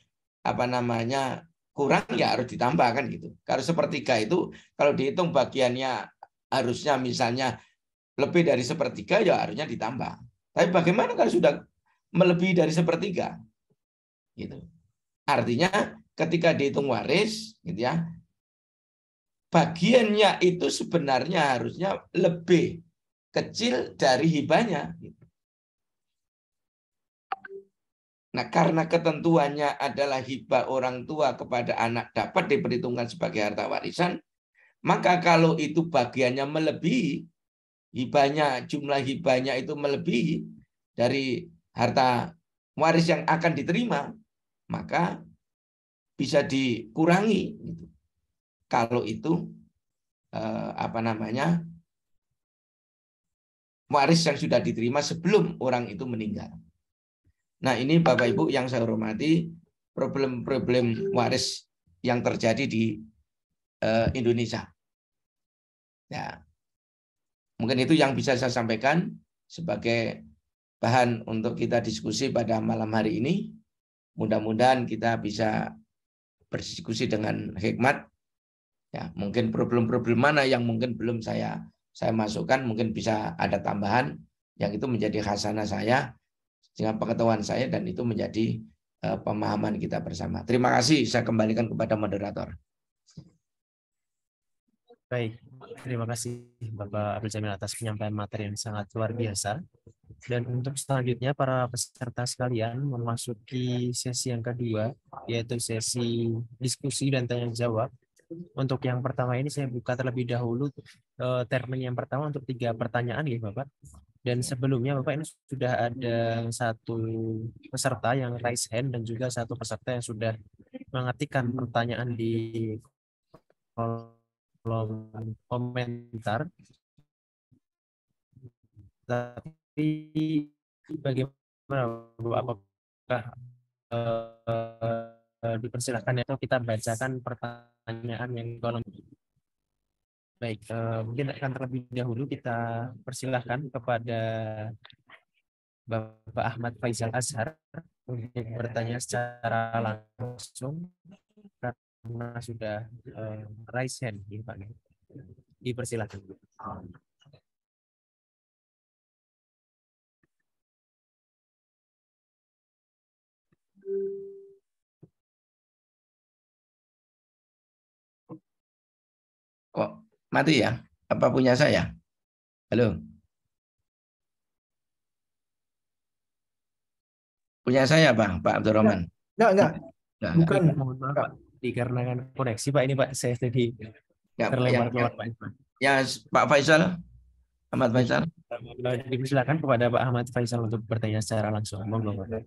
kurang, ya harus ditambah kan gitu. Kalau sepertiga itu kalau dihitung bagiannya harusnya misalnya lebih dari sepertiga, ya harusnya ditambah. Tapi bagaimana kalau sudah melebihi dari sepertiga? Gitu. Artinya ketika dihitung waris, gitu ya, bagiannya itu sebenarnya harusnya lebih kecil dari hibahnya. Nah, karena ketentuannya adalah hibah orang tua kepada anak dapat diperhitungkan sebagai harta warisan, maka kalau itu bagiannya melebihi, jumlah hibahnya itu melebihi dari harta waris yang akan diterima, maka bisa dikurangi. Kalau itu waris yang sudah diterima sebelum orang itu meninggal. Nah, ini Bapak Ibu yang saya hormati, problem-problem waris yang terjadi di Indonesia. Ya, mungkin itu yang bisa saya sampaikan sebagai bahan untuk kita diskusi pada malam hari ini. Mudah-mudahan kita bisa berdiskusi dengan hikmat. Ya, mungkin problem-problem mana yang mungkin belum saya masukkan, mungkin bisa ada tambahan yang itu menjadi khasanah saya dengan pengetahuan saya, dan itu menjadi pemahaman kita bersama. Terima kasih, saya kembalikan kepada moderator. Baik, terima kasih Bapak Abdul Jamil atas penyampaian materi yang sangat luar biasa. Dan untuk selanjutnya para peserta sekalian memasuki sesi yang kedua, yaitu sesi diskusi dan tanya jawab. Untuk yang pertama ini saya buka terlebih dahulu termin yang pertama untuk 3 pertanyaan ya Bapak. Dan sebelumnya Bapak ini sudah ada satu peserta yang raise hand dan juga satu peserta yang sudah mengetikkan pertanyaan di kolom komentar. Tapi bagaimana Bapak, apakah dipersilakan atau kita bacakan pertanyaan yang kolom? Baik, mungkin akan terlebih dahulu kita persilahkan kepada Bapak Ahmad Faisal Azhar untuk bertanya secara langsung karena sudah raise hand, ya, Pak. Dipersilakan. Kok mati ya? Apa punya saya? Halo? Punya saya, Pak Abdurrahman? Enggak. Nah, Bukan. Mohon maaf, Pak. Dikarenakan koneksi, Pak, ini Pak, saya jadi terlempar keluar, Pak. Ya, Pak Faisal, Ahmad Faisal. Dipersilakan kepada Pak Ahmad Faisal untuk bertanya secara langsung. Monggo, Pak.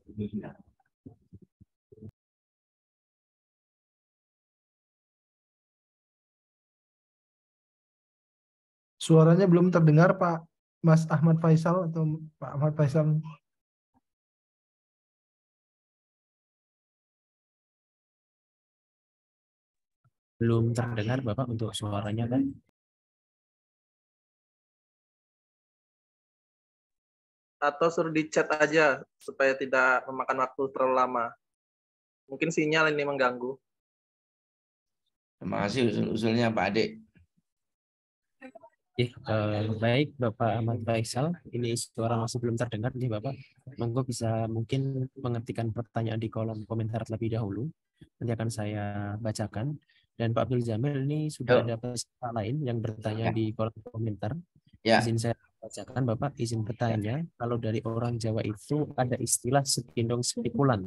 Suaranya belum terdengar Pak Mas Ahmad Faisal atau Pak Ahmad Faisal. Belum terdengar Bapak untuk suaranya, kan? Atau suruh di chat aja supaya tidak memakan waktu terlalu lama. Mungkin sinyal ini mengganggu. Terima kasih usul-usulnya Pak Adik. Baik Bapak Ahmad Faisal, ini suara masih belum terdengar nih Bapak. Monggo bisa mungkin mengetikkan pertanyaan di kolom komentar terlebih dahulu. Nanti akan saya bacakan. Dan Pak Abdul Jamil ini sudah Yuk. ada peserta lain yang bertanya Ya. di kolom komentar. Ya. Izin saya bacakan Bapak, izin bertanya. Kalau dari orang Jawa itu ada istilah segendong sepikulan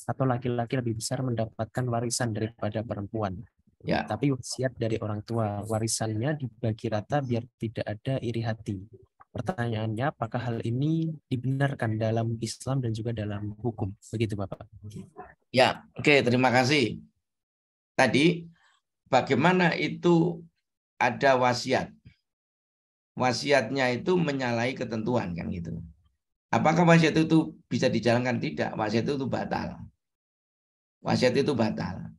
atau laki-laki lebih besar mendapatkan warisan daripada perempuan. Ya. Tapi wasiat dari orang tua, warisannya dibagi rata biar tidak ada iri hati. Pertanyaannya, apakah hal ini dibenarkan dalam Islam dan juga dalam hukum? Begitu Bapak. Ya, oke, terima kasih. Tadi bagaimana itu ada wasiat? Wasiatnya itu menyalahi ketentuan kan gitu. Apakah wasiat itu bisa dijalankan? Tidak. Wasiat itu batal. Wasiat itu batal.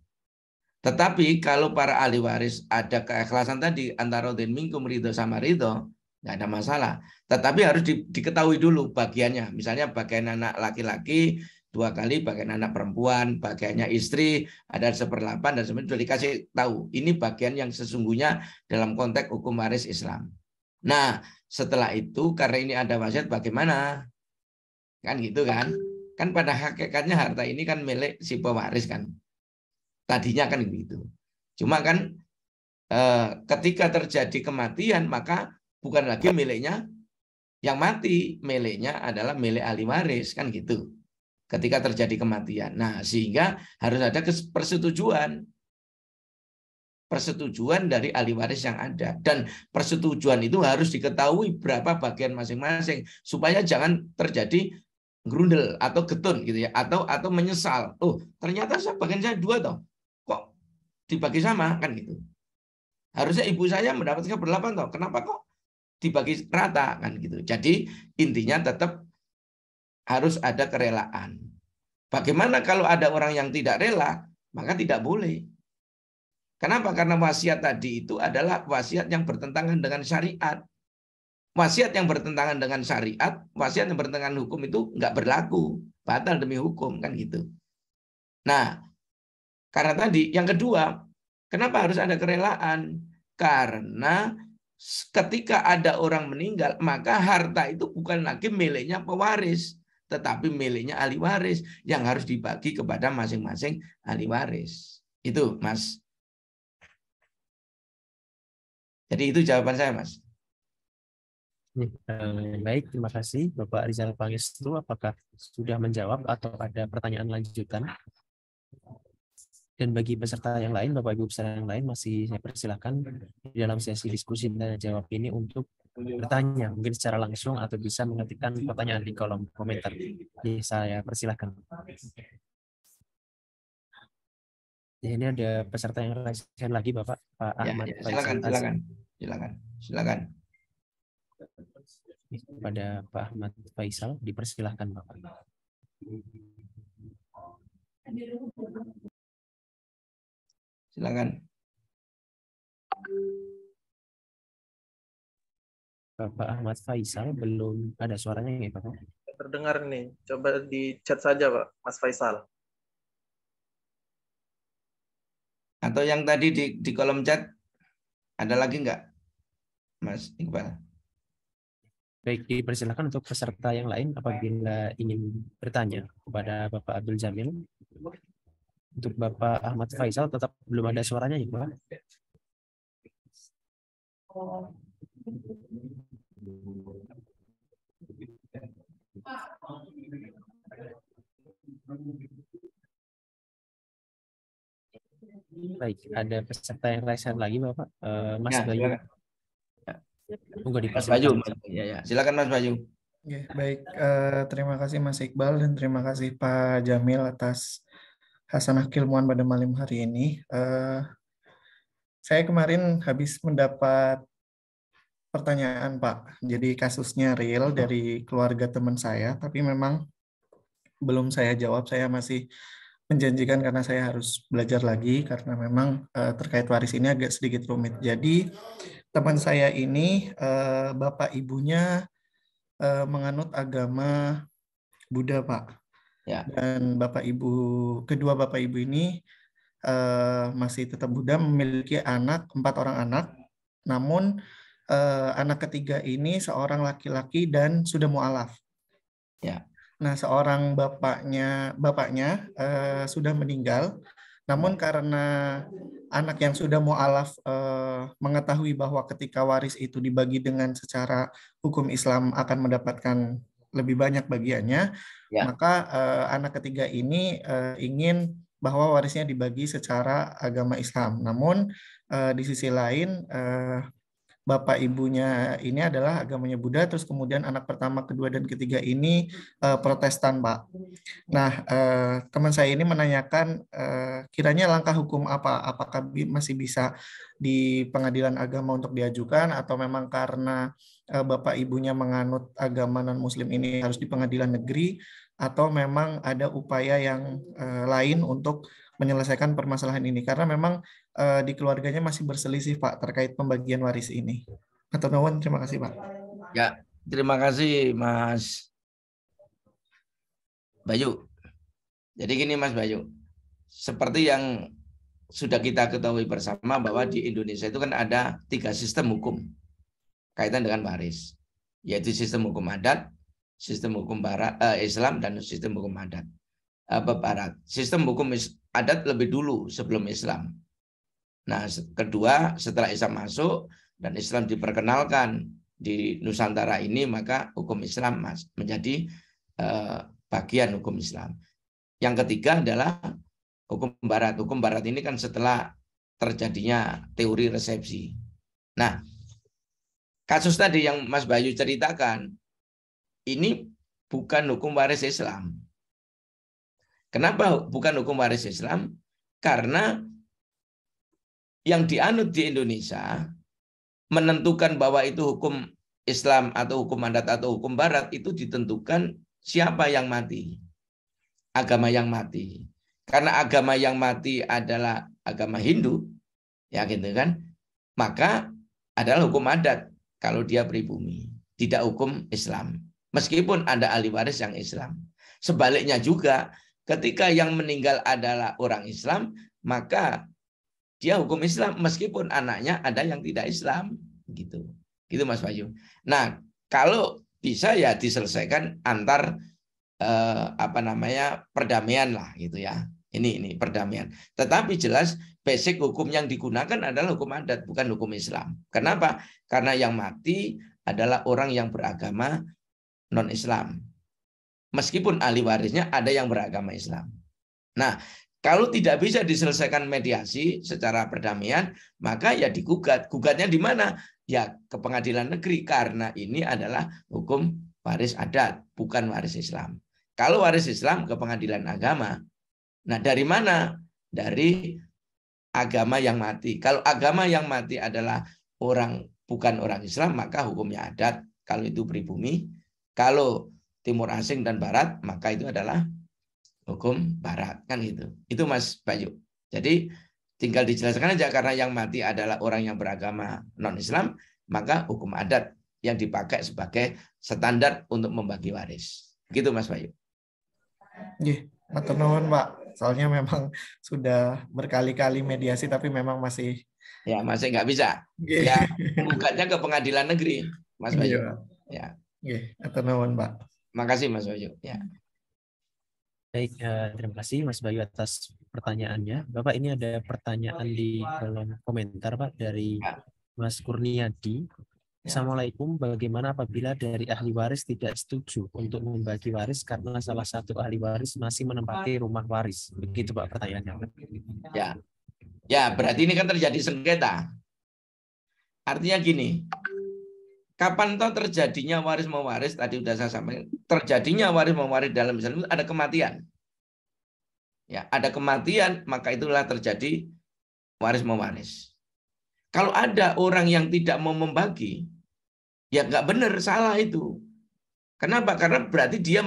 Tetapi kalau para ahli waris ada keikhlasan tadi antara rodin minkum ridho sama ridho, nggak ada masalah. Tetapi harus diketahui dulu bagiannya. Misalnya bagian anak laki-laki 2 kali, bagian anak perempuan, bagiannya istri ada 1/8 dan sebenarnya sudah dikasih tahu. Ini bagian yang sesungguhnya dalam konteks hukum waris Islam. Nah, setelah itu karena ini ada wasiat bagaimana? Kan gitu kan? Kan pada hakikatnya harta ini kan milik si pewaris kan. Tadinya kan begitu. Cuma kan ketika terjadi kematian maka bukan lagi miliknya yang mati, miliknya adalah milik ahli waris kan gitu. Ketika terjadi kematian. Nah, sehingga harus ada persetujuan dari ahli waris yang ada, dan persetujuan itu harus diketahui berapa bagian masing-masing supaya jangan terjadi grundel atau getun gitu ya, atau menyesal. Oh, ternyata bagian saya 2 toh. Kok dibagi sama kan gitu. Harusnya ibu saya mendapatkan 8 toh. Kenapa kok dibagi rata kan gitu. Jadi intinya tetap harus ada kerelaan. Bagaimana kalau ada orang yang tidak rela, maka tidak boleh. Kenapa? Karena wasiat tadi itu adalah wasiat yang bertentangan dengan syariat. Wasiat yang bertentangan dengan syariat, wasiat yang bertentangan hukum itu nggak berlaku, batal demi hukum kan gitu. Nah, karena tadi yang kedua, kenapa harus ada kerelaan? Karena ketika ada orang meninggal, maka harta itu bukan lagi miliknya pewaris, tetapi miliknya ahli waris yang harus dibagi kepada masing-masing ahli waris. Itu, Mas. Jadi itu jawaban saya, Mas. Baik, terima kasih Bapak Rizal Pangestu. Apakah sudah menjawab atau ada pertanyaan lanjutan? Dan bagi peserta yang lain, Bapak Ibu peserta yang lain masih saya persilahkan di dalam sesi diskusi dan jawab ini untuk bertanya, mungkin secara langsung atau bisa mengetikkan pertanyaan di kolom komentar. Jadi saya persilahkan. Ya, ini ada peserta yang lain lagi, Bapak, Pak Ahmad Faisal. Silakan. Kepada Pak Ahmad Faisal, dipersilahkan Bapak. Silakan. Bapak Ahmad Faisal belum ada suaranya ya Bapak? Terdengar nih. Coba di chat saja Pak, Mas Faisal. Atau yang tadi di kolom chat ada lagi nggak, Mas Iqbal? Baik, dipersilakan untuk peserta yang lain apabila ingin bertanya kepada Bapak Abdul Jamil. Untuk Bapak Ahmad Faisal tetap belum ada suaranya ya Pak? Baik, ada peserta yang lain lagi Bapak, Mas Bayu. Tunggu di Mas Bayu. Ya. Silakan Mas Bayu. Ya, baik, terima kasih Mas Iqbal dan terima kasih Pak Jamil atas hasanah keilmuan pada malam hari ini. Saya kemarin habis mendapat pertanyaan Pak, jadi kasusnya real dari keluarga teman saya, tapi memang belum saya jawab, saya masih menjanjikan karena saya harus belajar lagi karena memang terkait waris ini agak sedikit rumit. Jadi teman saya ini bapak ibunya menganut agama Buddha Pak. Ya. Dan kedua bapak ibu ini masih tetap Buddha, memiliki 4 orang anak. Namun anak ketiga ini seorang laki-laki dan sudah mualaf. Ya. Nah, seorang bapaknya sudah meninggal, namun karena anak yang sudah mualaf mengetahui bahwa ketika waris itu dibagi dengan secara hukum Islam akan mendapatkan lebih banyak bagiannya, maka anak ketiga ini ingin bahwa warisnya dibagi secara agama Islam. Namun di sisi lain bapak ibunya ini adalah agamanya Buddha, terus kemudian anak pertama, kedua, dan ketiga ini Protestan, Pak. Nah, teman saya ini menanyakan kiranya langkah hukum apa? Apakah masih bisa di pengadilan agama untuk diajukan, atau memang karena bapak ibunya menganut agama non-muslim ini harus di pengadilan negeri, atau memang ada upaya yang lain untuk menyelesaikan permasalahan ini? Karena memang di keluarganya masih berselisih, Pak, terkait pembagian waris ini. Atau nuwun, terima kasih, Pak. Ya, terima kasih Mas Bayu. Jadi gini Mas Bayu, seperti yang sudah kita ketahui bersama bahwa di Indonesia itu kan ada 3 sistem hukum kaitan dengan waris, yaitu sistem hukum adat, sistem hukum Islam, dan sistem hukum adat barat. Sistem hukum adat lebih dulu sebelum Islam. Nah, kedua setelah Islam masuk dan Islam diperkenalkan di Nusantara ini, maka hukum Islam menjadi bagian hukum Islam. Yang ketiga adalah hukum Barat. Hukum Barat ini kan setelah terjadinya teori resepsi. Nah, kasus tadi yang Mas Bayu ceritakan, ini bukan hukum waris Islam. Kenapa bukan hukum waris Islam? Karena yang dianut di Indonesia menentukan bahwa itu hukum Islam atau hukum adat atau hukum Barat itu ditentukan siapa yang mati. Agama yang mati. Karena agama yang mati adalah agama Hindu, ya gitu kan? Maka adalah hukum adat kalau dia pribumi, tidak hukum Islam. Meskipun ada ahli waris yang Islam. Sebaliknya juga, ketika yang meninggal adalah orang Islam, maka dia hukum Islam meskipun anaknya ada yang tidak Islam, gitu. Gitu Mas Bayu. Nah, kalau bisa ya diselesaikan antar perdamaian lah gitu ya. Ini perdamaian. Tetapi jelas basic hukum yang digunakan adalah hukum adat, bukan hukum Islam. Kenapa? Karena yang mati adalah orang yang beragama non-Islam. Meskipun ahli warisnya ada yang beragama Islam. Nah, kalau tidak bisa diselesaikan mediasi secara perdamaian, maka ya digugat. Gugatnya di mana? Ya ke pengadilan negeri, karena ini adalah hukum waris adat, bukan waris Islam. Kalau waris Islam ke pengadilan agama. Nah, dari mana? Dari agama yang mati. Kalau agama yang mati adalah bukan orang Islam, maka hukumnya adat. Kalau itu pribumi, kalau Timur Asing dan Barat, maka itu adalah hukum Barat, kan gitu. Itu Mas Bayu. Jadi tinggal dijelaskan aja, karena yang mati adalah orang yang beragama non-Islam, maka hukum adat yang dipakai sebagai standar untuk membagi waris. Gitu Mas Bayu. Nggih, matur nuwun, Pak. Soalnya memang sudah berkali-kali mediasi tapi memang masih masih nggak bisa. Ya, gugatnya ke pengadilan negeri, Mas Bayu. Ya. Nggih, matur nuwun, Pak. Makasih Mas Bayu. Ya. Baik, terima kasih Mas Bayu atas pertanyaannya. Bapak, ini ada pertanyaan di kolom komentar, Pak, dari Mas Kurniadi. Assalamualaikum, bagaimana apabila dari ahli waris tidak setuju untuk membagi waris karena salah satu ahli waris masih menempati rumah waris? Begitu Pak pertanyaannya. Ya, berarti ini kan terjadi sengketa. Artinya gini, kapan toh terjadinya waris mewaris? Tadi sudah saya sampaikan, terjadinya waris mewaris dalam Islam itu ada kematian. Ya, ada kematian, maka itulah terjadi waris mewaris. Kalau ada orang yang tidak mau membagi, ya nggak benar, salah itu. Kenapa? Karena berarti dia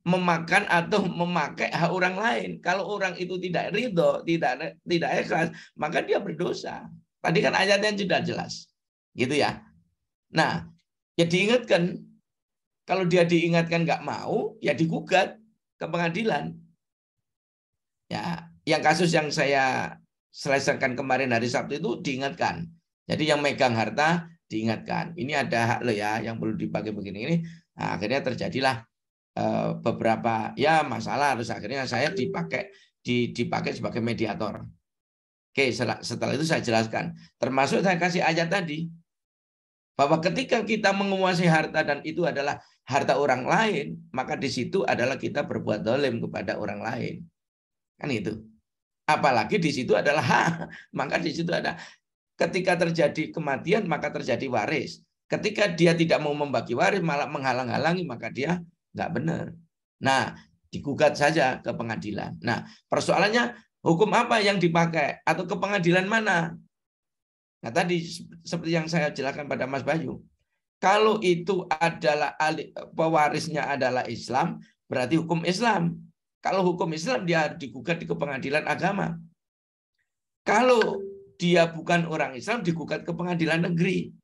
memakan atau memakai hak orang lain. Kalau orang itu tidak ridho, tidak ikhlas, maka dia berdosa. Tadi kan ayatnya sudah jelas, gitu ya. Nah, ya diingatkan. Kalau dia diingatkan nggak mau, ya digugat ke pengadilan. Ya, yang kasus yang saya selesaikan kemarin hari Sabtu itu diingatkan. Jadi yang megang harta diingatkan. Ini ada hak lo ya yang perlu dipakai begini ini. Nah, akhirnya terjadilah beberapa ya masalah, terus akhirnya saya dipakai sebagai mediator. Oke, setelah itu saya jelaskan. Termasuk saya kasih ayat tadi bahwa ketika kita menguasai harta dan itu adalah harta orang lain, maka di situ adalah kita berbuat zalim kepada orang lain. Kan itu. Apalagi di situ adalah hak, maka di situ ada ketika terjadi kematian maka terjadi waris. Ketika dia tidak mau membagi waris malah menghalang-halangi maka dia nggak benar. Nah, digugat saja ke pengadilan. Nah, persoalannya hukum apa yang dipakai atau ke pengadilan mana? Nah, tadi seperti yang saya jelaskan pada Mas Bayu. Kalau itu adalah pewarisnya adalah Islam, berarti hukum Islam. Kalau hukum Islam dia digugat di pengadilan agama. Kalau dia bukan orang Islam digugat ke pengadilan negeri.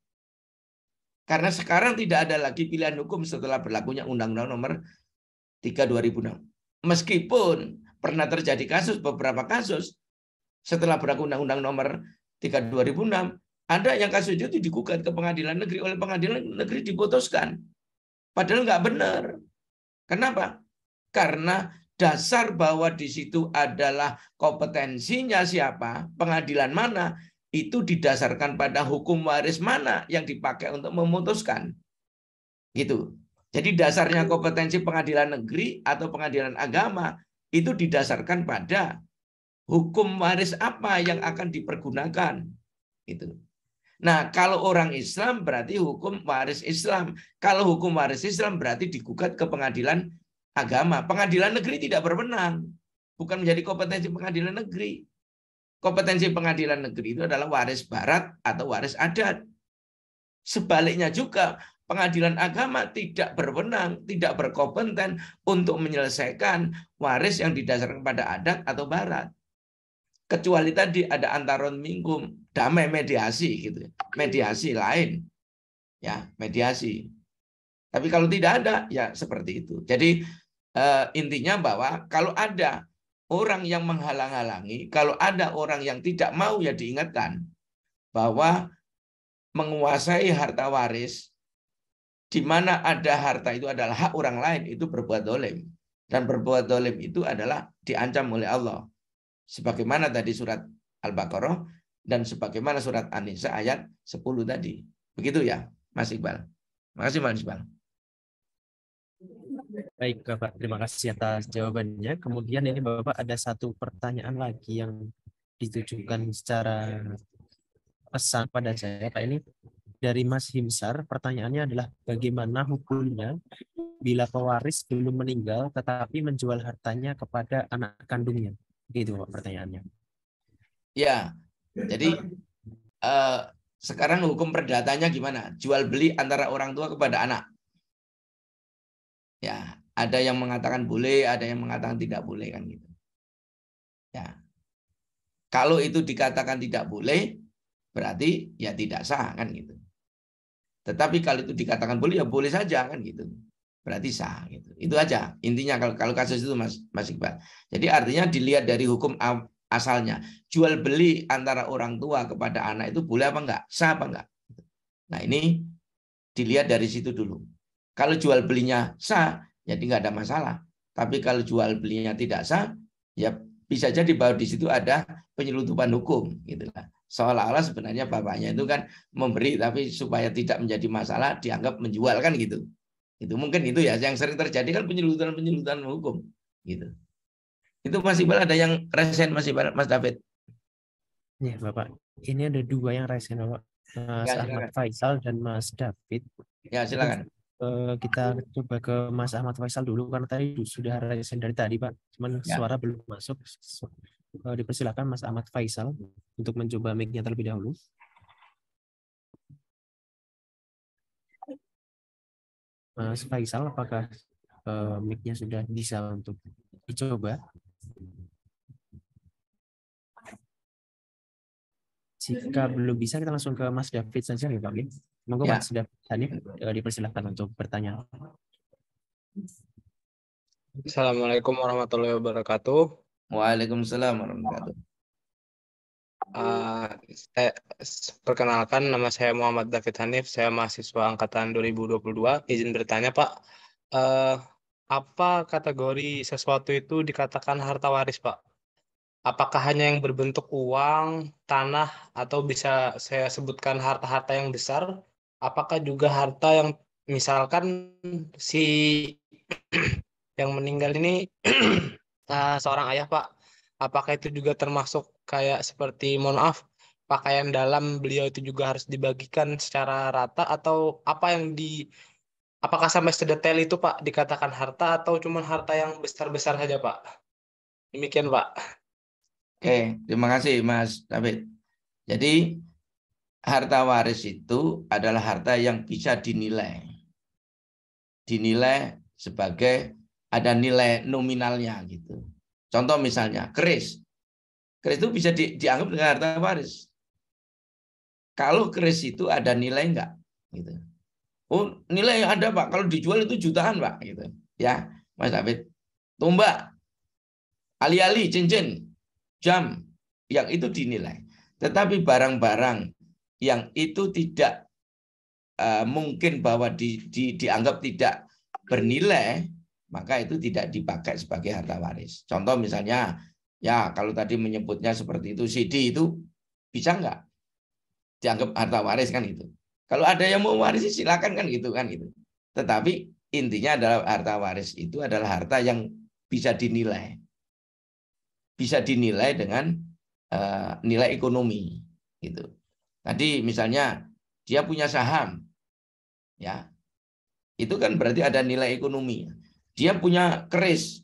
Karena sekarang tidak ada lagi pilihan hukum setelah berlakunya Undang-Undang Nomor 3 2006. Meskipun pernah terjadi beberapa kasus setelah berlaku Undang-Undang Nomor 3 2006, ada yang kasus itu digugat ke pengadilan negeri, oleh pengadilan negeri diputuskan. Padahal nggak benar. Kenapa? Karena dasar bahwa di situ adalah kompetensinya siapa, pengadilan mana, itu didasarkan pada hukum waris mana yang dipakai untuk memutuskan. Gitu. Jadi dasarnya kompetensi pengadilan negeri atau pengadilan agama itu didasarkan pada hukum waris apa yang akan dipergunakan. Gitu. Nah, kalau orang Islam berarti hukum waris Islam. Kalau hukum waris Islam berarti digugat ke pengadilan agama. Pengadilan negeri tidak berwenang. Bukan menjadi kompetensi pengadilan negeri. Kompetensi pengadilan negeri itu adalah waris barat atau waris adat. Sebaliknya juga, pengadilan agama tidak berwenang, tidak berkompeten untuk menyelesaikan waris yang didasarkan pada adat atau barat. Kecuali tadi ada antaron minkum, damai mediasi gitu. Mediasi lain. Ya, mediasi. Tapi kalau tidak ada, ya seperti itu. Jadi intinya bahwa kalau ada orang yang menghalang-halangi, kalau ada orang yang tidak mau, ya diingatkan bahwa menguasai harta waris, di mana ada harta itu adalah hak orang lain, itu berbuat zalim. Dan berbuat zalim itu adalah diancam oleh Allah. Sebagaimana tadi surat Al-Baqarah dan sebagaimana surat An-Nisa ayat 10 tadi. Begitu ya, Mas Iqbal. Makasih Mas Iqbal. Baik, Bapak. Terima kasih atas jawabannya. Kemudian ini Bapak ada satu pertanyaan lagi yang ditujukan secara pesan pada saya. Pak, ini dari Mas Himsar. Pertanyaannya adalah bagaimana hukumnya bila pewaris belum meninggal tetapi menjual hartanya kepada anak kandungnya? Gitu Pak pertanyaannya. Ya, jadi sekarang hukum perdatanya gimana? Jual beli antara orang tua kepada anak. Ya, ada yang mengatakan boleh, ada yang mengatakan tidak boleh kan gitu. Ya. Kalau itu dikatakan tidak boleh, berarti ya tidak sah kan gitu. Tetapi kalau itu dikatakan boleh, ya boleh saja kan gitu. Berarti sah gitu. Itu aja intinya kalau kasus itu Mas Iqbal. Jadi artinya dilihat dari hukum asalnya. Jual beli antara orang tua kepada anak itu boleh apa enggak? Sah apa enggak? Nah, ini dilihat dari situ dulu. Kalau jual belinya sah, jadi nggak ada masalah. Tapi kalau jual belinya tidak sah, ya bisa jadi bahwa di situ ada penyeludupan hukum, gitu lah. Seolah-olah sebenarnya bapaknya itu kan memberi, tapi supaya tidak menjadi masalah dianggap menjual kan gitu. Itu mungkin itu ya yang sering terjadi kan penyeludupan hukum, gitu. Itu Mas Iqbal ada yang resen Mas Iqbal, Mas David? Ya Bapak, ini ada dua yang resen Bapak. Mas Ya, Ahmad Faisal dan Mas David. Ya silakan. Kita coba ke Mas Ahmad Faisal dulu karena tadi sudah resen dari tadi Pak, cuman Ya. suara belum masuk. Dipersilakan Mas Ahmad Faisal untuk mencoba mic-nya terlebih dahulu. Mas Faisal, apakah mic-nya sudah bisa untuk dicoba? Jika belum bisa, kita langsung ke Mas David saja ya Pak. Monggo Ya. Mas David, dipersilakan untuk bertanya. Assalamualaikum warahmatullahi wabarakatuh. Waalaikumsalam warahmatullahi wabarakatuh. Saya perkenalkan, nama saya Muhammad David Hanif, saya mahasiswa angkatan 2022. Izin bertanya, Pak, apa kategori sesuatu itu dikatakan harta waris, Pak? Apakah hanya yang berbentuk uang, tanah, atau bisa saya sebutkan harta-harta yang besar? Apakah juga harta yang misalkan si yang meninggal ini seorang ayah, Pak? Apakah itu juga termasuk kayak seperti, mohon maaf, pakaian dalam beliau itu juga harus dibagikan secara rata, atau apa yang apakah sampai sedetail itu, Pak, dikatakan harta, atau cuma harta yang besar-besar saja, Pak? Demikian, Pak. Oke, terima kasih Mas David. Jadi harta waris itu adalah harta yang bisa dinilai. Dinilai sebagai ada nilai nominalnya gitu. Contoh misalnya keris. Keris itu bisa dianggap dengan harta waris. Kalau keris itu ada nilai enggak gitu. Oh, nilai ada, Pak. Kalau dijual itu jutaan, Pak, gitu. Ya, Mas David. Tombak, ali-ali, cincin, jam, yang itu dinilai. Tetapi barang-barang yang itu tidak mungkin bahwa dianggap tidak bernilai, maka itu tidak dipakai sebagai harta waris. Contoh misalnya, ya kalau tadi menyebutnya seperti itu, CD itu bisa nggak dianggap harta waris kan itu. Kalau ada yang mau warisi silakan kan gitu kan gitu. Tetapi intinya adalah harta waris itu adalah harta yang bisa dinilai. Bisa dinilai dengan nilai ekonomi gitu. Tadi misalnya dia punya saham, ya itu kan berarti ada nilai ekonomi. Dia punya keris,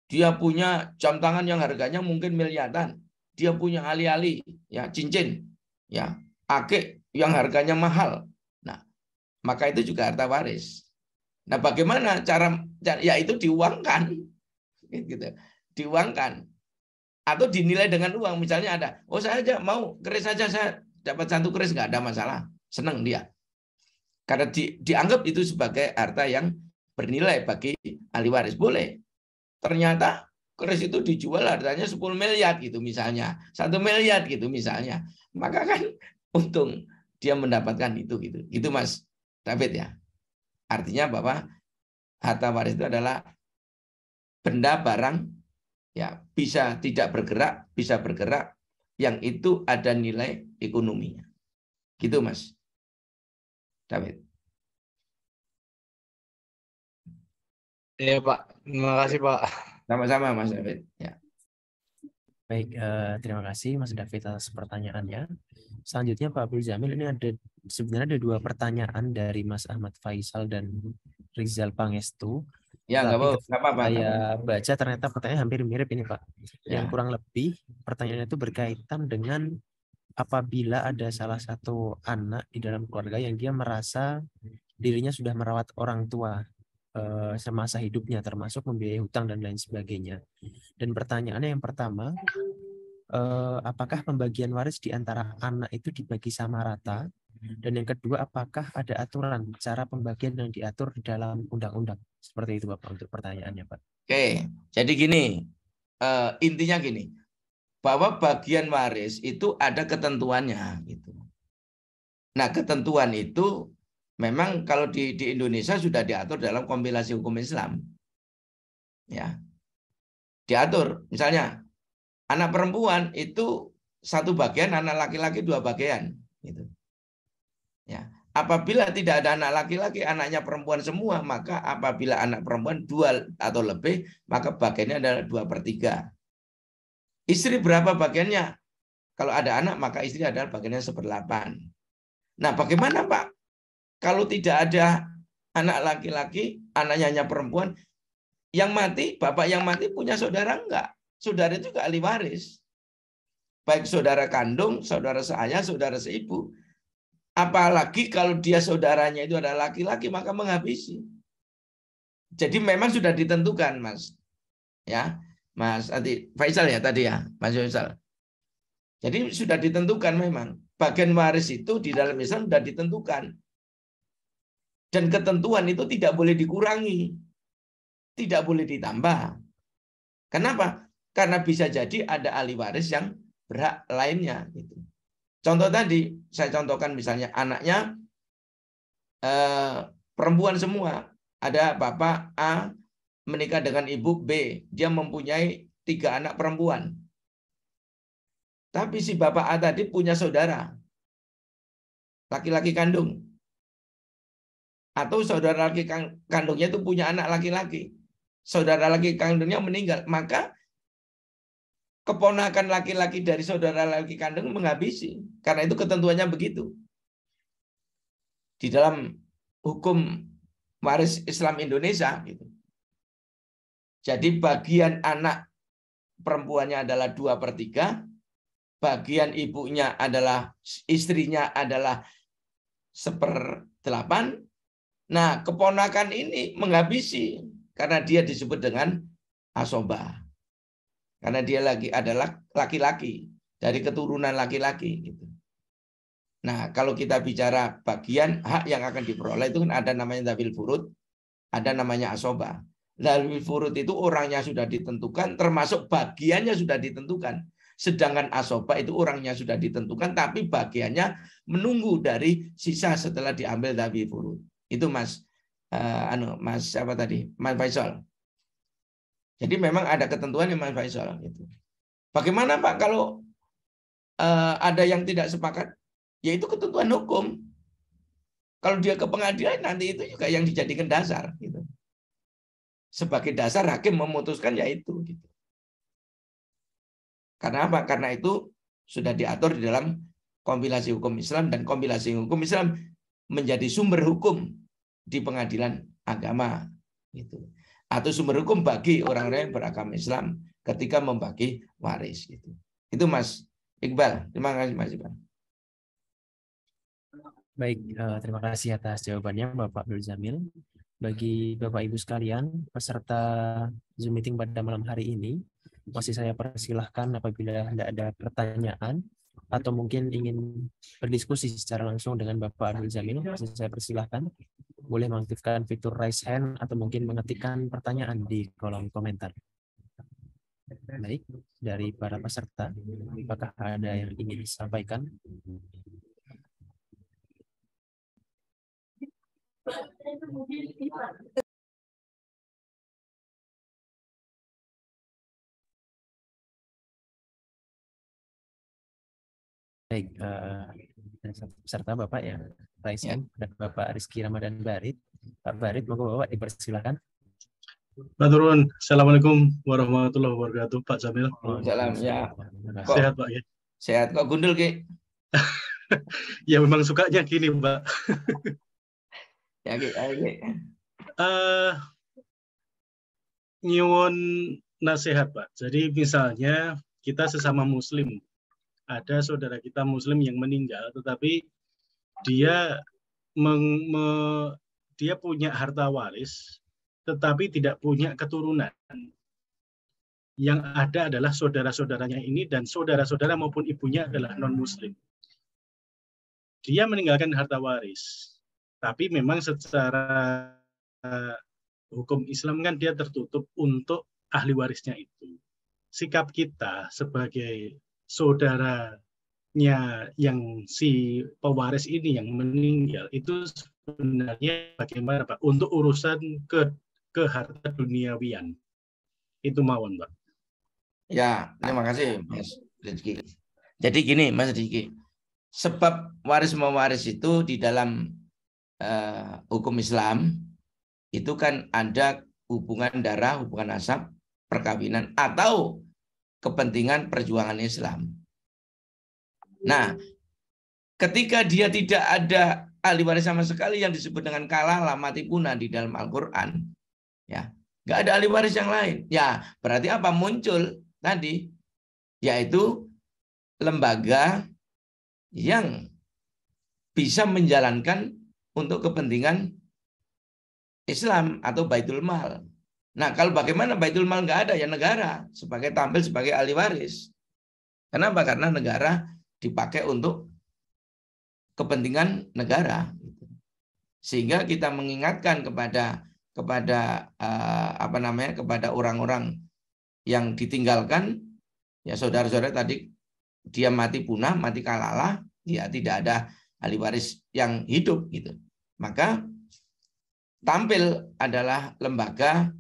dia punya jam tangan yang harganya mungkin miliaran, dia punya ali-ali, ya cincin, ya akik yang harganya mahal. Nah, maka itu juga harta waris. Nah, bagaimana cara? Ya itu diuangkan, gitu, diuangkan. Atau dinilai dengan uang. Misalnya ada, oh saya aja mau keris saja, saya dapat satu keris, nggak ada masalah. Senang dia. Karena dianggap itu sebagai harta yang bernilai bagi ahli waris. Boleh. Ternyata keris itu dijual harganya 10 miliar gitu misalnya. 1 miliar gitu misalnya. Maka kan untung dia mendapatkan itu gitu. Itu Mas David ya. Artinya bahwa harta waris itu adalah benda barang ya bisa tidak bergerak, bisa bergerak, yang itu ada nilai ekonominya. Gitu Mas David. Iya Pak, terima kasih Pak. Sama-sama Mas David. Ya. Baik, terima kasih Mas David atas pertanyaannya. Selanjutnya Pak Abdul Jamil, ini sebenarnya ada 2 pertanyaan dari Mas Ahmad Faisal dan Rizal Pangestu. Ya, Tapi nggak apa-apa. Saya baca ternyata pertanyaan hampir mirip ini Pak. Ya. Yang kurang lebih pertanyaannya itu berkaitan dengan apabila ada salah satu anak di dalam keluarga yang dia merasa dirinya sudah merawat orang tua semasa hidupnya, termasuk membiayai hutang dan lain sebagainya. Dan pertanyaannya yang pertama, apakah pembagian waris di antara anak itu dibagi sama rata? Dan yang kedua, apakah ada aturan cara pembagian yang diatur di dalam undang-undang? Seperti itu Bapak untuk pertanyaannya Pak. Oke, jadi gini, intinya gini, bahwa bagian waris itu ada ketentuannya gitu. Nah, ketentuan itu memang kalau di Indonesia sudah diatur dalam kompilasi hukum Islam. Ya. Diatur, misalnya anak perempuan itu 1 bagian, anak laki-laki 2 bagian gitu. Ya. Apabila tidak ada anak laki-laki, anaknya perempuan semua, maka apabila anak perempuan 2 atau lebih, maka bagiannya adalah 2/3. Istri berapa bagiannya? Kalau ada anak, maka istri adalah bagiannya 1/8. Nah, bagaimana Pak? Kalau tidak ada anak laki-laki, anaknya hanya perempuan, yang mati, bapak yang mati punya saudara enggak? Saudara juga ahli waris. Baik saudara kandung, saudara seayah, saudara seibu. Apalagi kalau dia saudaranya itu adalah laki-laki, maka menghabisi. Jadi memang sudah ditentukan, Mas. Ya, Mas Faisal ya tadi ya, Mas Faisal. Jadi sudah ditentukan memang. Bagian waris itu di dalam Islam sudah ditentukan. Dan ketentuan itu tidak boleh dikurangi. Tidak boleh ditambah. Kenapa? Karena bisa jadi ada ahli waris yang berhak lainnya. Gitu. Contoh tadi, saya contohkan misalnya anaknya perempuan semua. Ada bapak A menikah dengan ibu B. Dia mempunyai 3 anak perempuan. Tapi si bapak A tadi punya saudara, laki-laki kandung. Atau saudara laki kandungnya itu punya anak laki-laki. Saudara laki kandungnya meninggal. Maka keponakan laki-laki dari saudara laki kandung menghabisi. Karena itu ketentuannya begitu. Di dalam hukum waris Islam Indonesia. Gitu. Jadi bagian anak perempuannya adalah 2/3. Bagian ibunya adalah, istrinya adalah 1/8. Nah, keponakan ini menghabisi karena dia disebut dengan asobah. Karena dia adalah laki-laki, dari keturunan laki-laki. Gitu. Nah, kalau kita bicara bagian hak yang akan diperoleh itu kan ada namanya dzawil furud, ada namanya asobah. Dzawil furud itu orangnya sudah ditentukan, termasuk bagiannya sudah ditentukan. Sedangkan asobah itu orangnya sudah ditentukan, tapi bagiannya menunggu dari sisa setelah diambil dzawil furud. Itu Mas siapa tadi? Mas Faisal. Jadi memang ada ketentuan yang Mas Faisal. Gitu. Bagaimana Pak kalau ada yang tidak sepakat? Yaitu ketentuan hukum. Kalau dia ke pengadilan nanti itu juga yang dijadikan dasar. Gitu. Sebagai dasar hakim memutuskan yaitu. Gitu. Karena apa? Karena itu sudah diatur di dalam kompilasi hukum Islam, dan kompilasi hukum Islam menjadi sumber hukum di pengadilan agama. Gitu. Atau sumber hukum bagi orang-orang yang beragama Islam ketika membagi waris. Gitu. Itu Mas Iqbal. Terima kasih Mas Iqbal. Baik, terima kasih atas jawabannya Bapak Abdul Jamil. Bagi Bapak Ibu sekalian, peserta Zoom meeting pada malam hari ini, masih saya persilahkan apabila tidak ada pertanyaan atau mungkin ingin berdiskusi secara langsung dengan Bapak Abdul Jamil, masih saya persilahkan. Boleh mengaktifkan fitur raise hand atau mungkin mengetikkan pertanyaan di kolom komentar. Baik, dari para peserta, apakah ada yang ingin disampaikan? Baik, peserta Bapak ya, Raisen dan Bapak Rizky Ramadan Barit. Pak Barit, monggo Bapak dipersilakan. Maturun. Assalamualaikum warahmatullahi wabarakatuh, Pak Jamil. Salam ya. Sehat Pak ya? Sehat kok, gundul Ki? Ya memang sukanya gini Pak. Ya Ki, Ki. Nyuwun nasihat Pak. Jadi misalnya kita sesama Muslim, ada saudara kita Muslim yang meninggal, tetapi dia dia punya harta waris, tetapi tidak punya keturunan. Yang ada adalah saudara-saudaranya ini, dan saudara-saudara maupun ibunya adalah non-Muslim. Dia meninggalkan harta waris, tapi memang secara hukum Islam kan dia tertutup untuk ahli warisnya itu. Sikap kita sebagai saudaranya yang si pewaris ini yang meninggal itu sebenarnya bagaimana Pak untuk urusan ke harta duniawian itu mawon Pak. Ya, terima kasih Mas Rizky. Jadi gini Mas Rizky, sebab waris mewaris itu di dalam hukum Islam itu kan ada hubungan darah, hubungan nasab, perkawinan atau kepentingan perjuangan Islam. Nah, ketika dia tidak ada ahli waris sama sekali yang disebut dengan kalah mati punah di dalam Al-Qur'an, ya, nggak ada ahli waris yang lain. Ya, berarti apa? Muncul tadi, yaitu lembaga yang bisa menjalankan untuk kepentingan Islam atau Baitul Mal. Nah, kalau bagaimana Baitul Mal nggak ada, ya negara tampil sebagai ahli waris. Kenapa? Karena negara dipakai untuk kepentingan negara. Sehingga kita mengingatkan kepada orang-orang yang ditinggalkan, ya saudara-saudara tadi dia mati punah, mati kalala, ya tidak ada ahli waris yang hidup gitu. Maka tampil adalah lembaga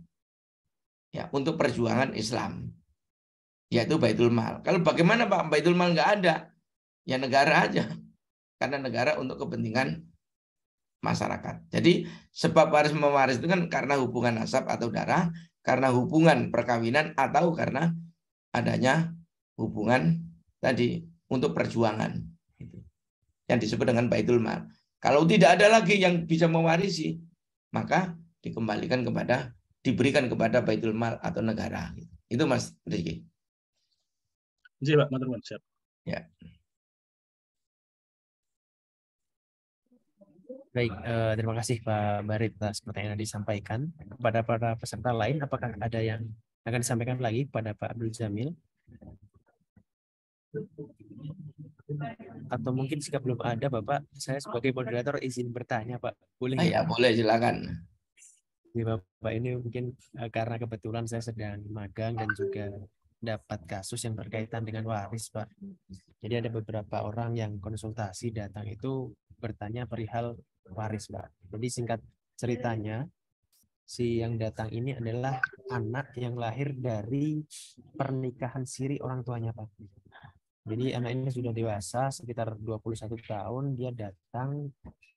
ya untuk perjuangan Islam, yaitu Baitul Mal. Kalau bagaimana Pak, Baitul Mal nggak ada, ya negara aja, karena negara untuk kepentingan masyarakat. Jadi sebab waris mewaris itu kan karena hubungan nasab atau darah, karena hubungan perkawinan, atau karena adanya hubungan tadi untuk perjuangan, gitu, yang disebut dengan Baitul Mal. Kalau tidak ada lagi yang bisa mewarisi, maka dikembalikan kepada, diberikan kepada Baitul Mal atau negara. Itu Mas Rizky. Iya Pak, matur nuwun, siap. Ya. Baik, terima kasih Pak Barit atas pertanyaan yang disampaikan. Kepada para peserta lain, apakah ada yang akan disampaikan lagi kepada Pak Abdul Jamil? Atau mungkin jika belum ada, Bapak, saya sebagai moderator izin bertanya, Pak. Boleh? Ya, boleh, silakan. Ya, Bapak, ini mungkin karena kebetulan saya sedang magang dan juga dapat kasus yang berkaitan dengan waris, Pak. Jadi ada beberapa orang yang konsultasi datang itu bertanya perihal waris, Pak. Jadi singkat ceritanya, si yang datang ini adalah anak yang lahir dari pernikahan siri orang tuanya, Pak. Jadi anak ini sudah dewasa, sekitar 21 tahun, dia datang,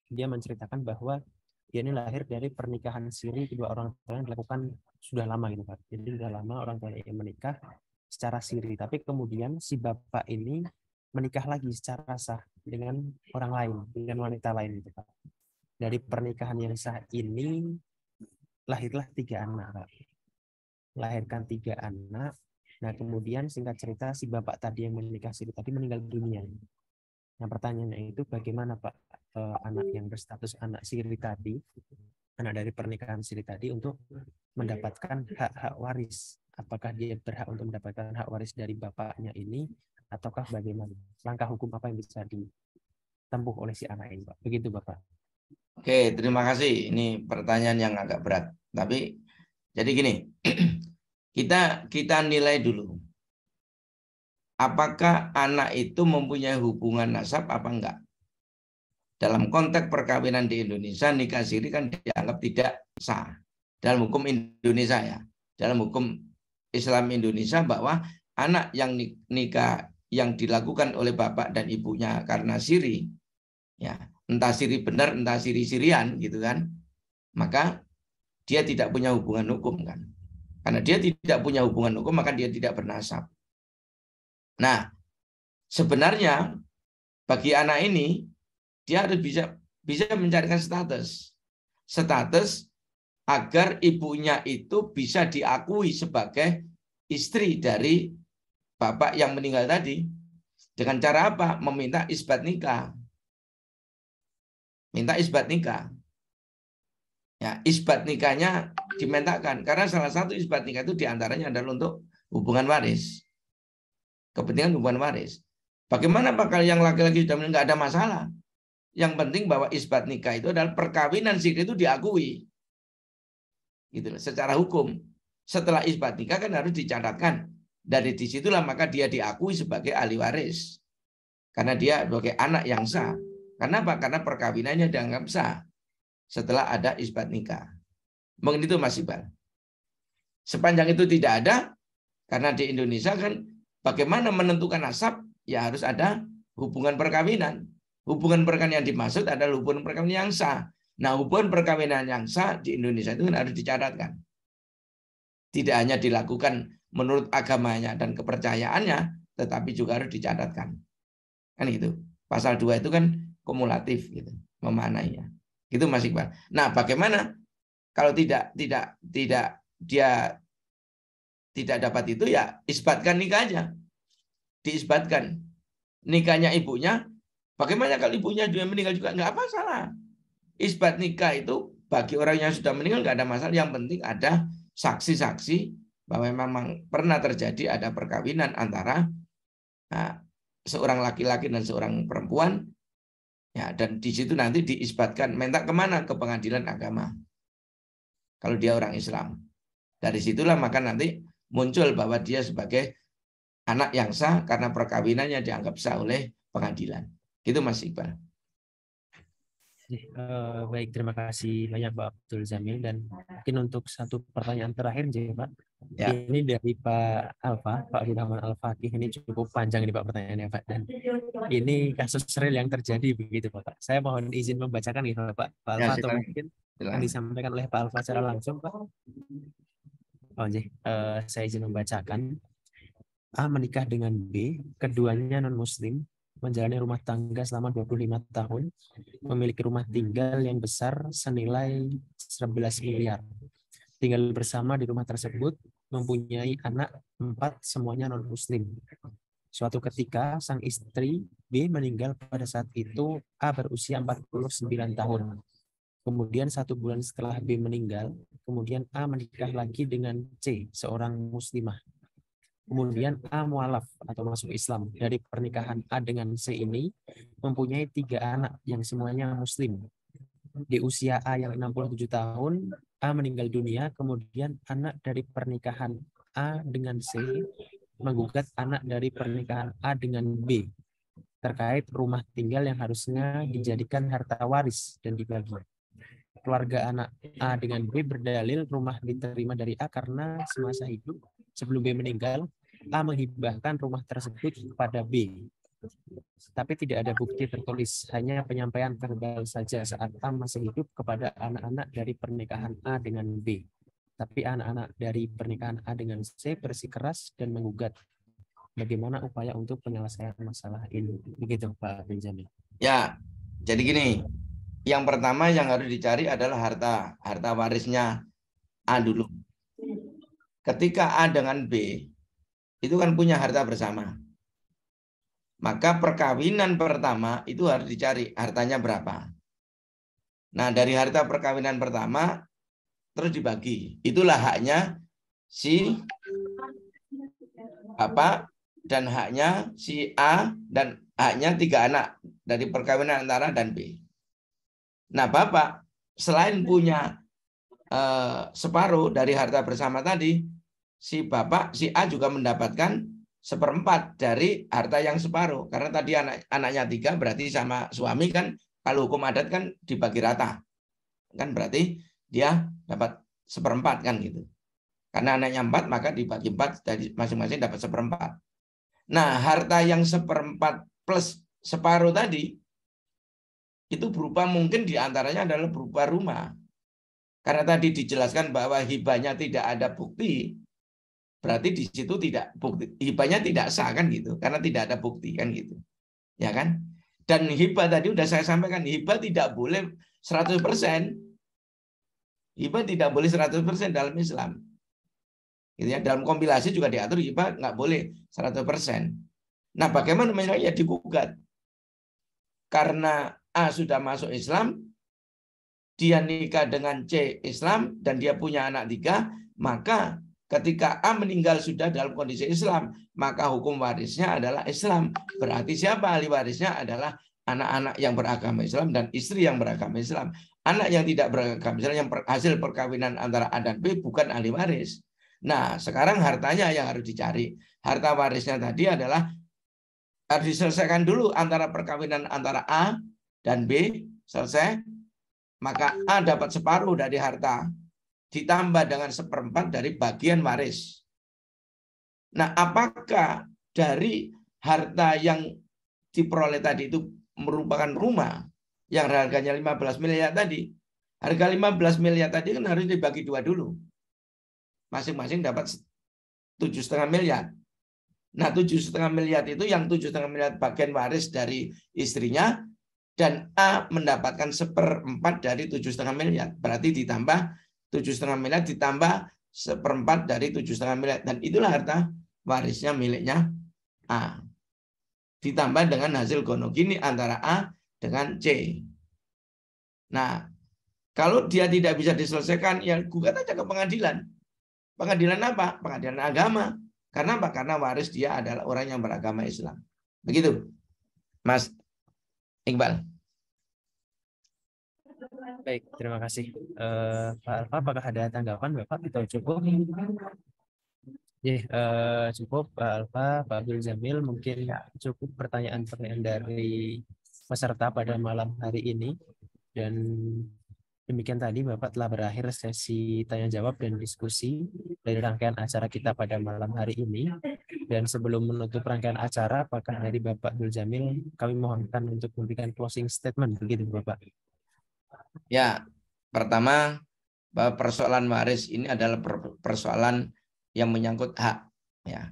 dia menceritakan bahwa dia ini lahir dari pernikahan siri kedua orang tua yang dilakukan sudah lama gitu Pak. Jadi sudah lama orang tuanya menikah secara siri, tapi kemudian si bapak ini menikah lagi secara sah dengan orang lain, dengan wanita lain gitu Pak. Dari pernikahan yang sah ini lahirlah 3 anak Pak. Lahirkan 3 anak. Nah kemudian singkat cerita si bapak tadi yang menikah siri tadi meninggal dunia. Nah pertanyaannya itu bagaimana Pak anak yang berstatus anak siri tadi, anak dari pernikahan siri tadi untuk mendapatkan hak-hak waris? Apakah dia berhak untuk mendapatkan hak waris dari bapaknya ini ataukah bagaimana? Langkah hukum apa yang bisa ditempuh oleh si anak ini Pak? Begitu Bapak. Oke, terima kasih. Ini pertanyaan yang agak berat. Tapi jadi gini. Kita nilai dulu. Apakah anak itu mempunyai hubungan nasab apa enggak? Dalam konteks perkawinan di Indonesia, nikah siri kan dianggap tidak sah. Dalam hukum Indonesia ya. Dalam hukum Islam Indonesia bahwa anak yang nikah yang dilakukan oleh bapak dan ibunya karena siri, ya entah siri benar, entah siri-sirian gitu kan, maka dia tidak punya hubungan hukum kan. Karena dia tidak punya hubungan hukum, maka dia tidak bernasab. Nah, sebenarnya bagi anak ini, dia harus bisa mencarikan status agar ibunya itu bisa diakui sebagai istri dari bapak yang meninggal tadi. Dengan cara apa? Meminta isbat nikah. Minta isbat nikah. Ya, isbat nikahnya dimintakan karena salah satu isbat nikah itu diantaranya adalah untuk hubungan waris, kepentingan hubungan waris. Bagaimana Pak kalau yang laki-laki sudah meninggal nggak ada masalah? Yang penting bahwa isbat nikah itu adalah perkawinan siri itu diakui, gitu secara hukum. Setelah isbat nikah kan harus dicatatkan. Dari disitulah maka dia diakui sebagai ahli waris karena dia sebagai anak yang sah. Kenapa? Karena perkawinannya dianggap sah setelah ada isbat nikah. Mungkin itu Mas Iqbal. Sepanjang itu tidak ada, karena di Indonesia kan bagaimana menentukan nasab, ya harus ada hubungan perkawinan. Hubungan perkawinan yang dimaksud adalah hubungan perkawinan yang sah. Nah, hubungan perkawinan yang sah di Indonesia itu kan harus dicatatkan. Tidak hanya dilakukan menurut agamanya dan kepercayaannya, tetapi juga harus dicatatkan. Kan gitu. Pasal 2 itu kan kumulatif gitu, memaknainya. Gitu Mas Iqbal. Nah, bagaimana kalau dia tidak dapat itu, ya isbatkan nikahnya. Diisbatkan nikahnya ibunya. Bagaimana kalau ibunya juga meninggal juga nggak masalah. Isbat nikah itu bagi orang yang sudah meninggal nggak ada masalah. Yang penting ada saksi-saksi bahwa memang pernah terjadi ada perkawinan antara seorang laki-laki dan seorang perempuan. Ya, dan di situ nanti diisbatkan, minta kemana? Ke pengadilan agama. Kalau dia orang Islam. Dari situlah maka nanti muncul bahwa dia sebagai anak yang sah karena perkawinannya dianggap sah oleh pengadilan. Gitu Mas Iqbal. Baik, terima kasih banyak Pak Abdul Jamil, dan mungkin untuk satu pertanyaan terakhir jadi Pak. Ya. Ini dari Pak Alfa, Pak Abdurrahman Al-Fatih. Ini cukup panjang ini Pak pertanyaannya Pak, dan ini kasus real yang terjadi begitu Pak. Saya mohon izin membacakan gitu Pak Ya, Alfa, atau silakan. mungkin Silakan. yang disampaikan oleh Pak Alfa secara langsung Pak. Oh, saya izin membacakan. A menikah dengan B, keduanya non-muslim, menjalani rumah tangga selama 25 tahun, memiliki rumah tinggal yang besar senilai 11 miliar. Tinggal bersama di rumah tersebut, mempunyai anak 4, semuanya non-muslim. Suatu ketika, sang istri B meninggal pada saat itu A berusia 49 tahun. Kemudian 1 bulan setelah B meninggal, kemudian A menikah lagi dengan C, seorang muslimah. Kemudian A mualaf atau masuk Islam. Dari pernikahan A dengan C ini mempunyai 3 anak yang semuanya muslim. Di usia A yang 67 tahun, A meninggal dunia. Kemudian anak dari pernikahan A dengan C menggugat anak dari pernikahan A dengan B terkait rumah tinggal yang harusnya dijadikan harta waris dan dibagi. Keluarga anak A dengan B berdalil rumah diterima dari A karena semasa hidup sebelum B meninggal, A menghibahkan rumah tersebut kepada B. Tapi tidak ada bukti tertulis, hanya penyampaian verbal saja saat A masih hidup kepada anak-anak dari pernikahan A dengan B. Tapi anak-anak dari pernikahan A dengan C bersikeras dan menggugat. Bagaimana upaya untuk penyelesaian masalah ini? Begitu Pak Benjamin. Ya, jadi gini. Yang pertama yang harus dicari adalah harta warisnya A dulu. Ketika A dengan B itu kan punya harta bersama, maka perkawinan pertama itu harus dicari hartanya berapa. Nah, dari harta perkawinan pertama terus dibagi. Itulah haknya si Bapak dan haknya si A dan haknya 3 anak dari perkawinan antara dan B. Nah, Bapak selain punya separuh dari harta bersama tadi, si A juga mendapatkan 1/4 dari harta yang separuh. Karena tadi anaknya 3, berarti sama suami kan, kalau hukum adat kan dibagi rata. Kan berarti dia dapat 1/4 kan gitu. Karena anaknya 4, maka dibagi 4, dari masing-masing dapat 1/4. Nah, harta yang 1/4 plus separuh tadi, itu berupa mungkin diantaranya adalah berupa rumah. Karena tadi dijelaskan bahwa hibahnya tidak ada bukti, berarti di situ tidak bukti, hibahnya tidak sah kan gitu, karena tidak ada bukti kan gitu, ya kan? Dan hibah tadi udah saya sampaikan, hibah tidak boleh 100%, hibah tidak boleh 100% dalam Islam, gitu ya. Dalam kompilasi juga diatur hibah nggak boleh 100%. Nah, bagaimana ya digugat? Karena A sudah masuk Islam, dia nikah dengan C Islam, dan dia punya anak 3, maka ketika A meninggal sudah dalam kondisi Islam, maka hukum warisnya adalah Islam. Berarti siapa ahli warisnya adalah anak-anak yang beragama Islam dan istri yang beragama Islam. Anak yang tidak beragama Islam, yang hasil perkawinan antara A dan B, bukan ahli waris. Nah, sekarang hartanya yang harus dicari. Harta warisnya tadi adalah harus diselesaikan dulu antara perkawinan antara A dan B, selesai. Maka A dapat separuh dari harta, ditambah dengan 1/4 dari bagian waris. Nah, apakah dari harta yang diperoleh tadi itu merupakan rumah yang harganya 15 miliar tadi? Harga 15 miliar tadi kan harus dibagi 2 dulu. Masing-masing dapat 7,5 miliar. Nah, 7,5 miliar itu yang 7,5 miliar bagian waris dari istrinya, dan A mendapatkan 1/4 dari 7,5 miliar. Berarti ditambah 7,5 miliar ditambah 1/4 dari 7,5 miliar. Dan itulah harta warisnya miliknya A. Ditambah dengan hasil gonogini antara A dengan C. Nah, kalau dia tidak bisa diselesaikan, ya gugat aja ke pengadilan. Pengadilan apa? Pengadilan agama. Karena apa? Karena waris dia adalah orang yang beragama Islam. Begitu, Mas Iqbal. Baik, terima kasih. Pak Alfa, apakah ada tanggapan Bapak? Kita cukup. Cukup Pak Alfa, Pak Abdul Jamil, mungkin cukup pertanyaan-pertanyaan dari peserta pada malam hari ini. Dan demikian tadi Bapak telah berakhir sesi tanya jawab dan diskusi dari rangkaian acara kita pada malam hari ini. Dan sebelum menutup rangkaian acara, apakah dari Bapak Abdul Jamil kami mohonkan untuk memberikan closing statement, begitu Bapak? Ya, pertama bahwa persoalan waris ini adalah persoalan yang menyangkut hak, ya.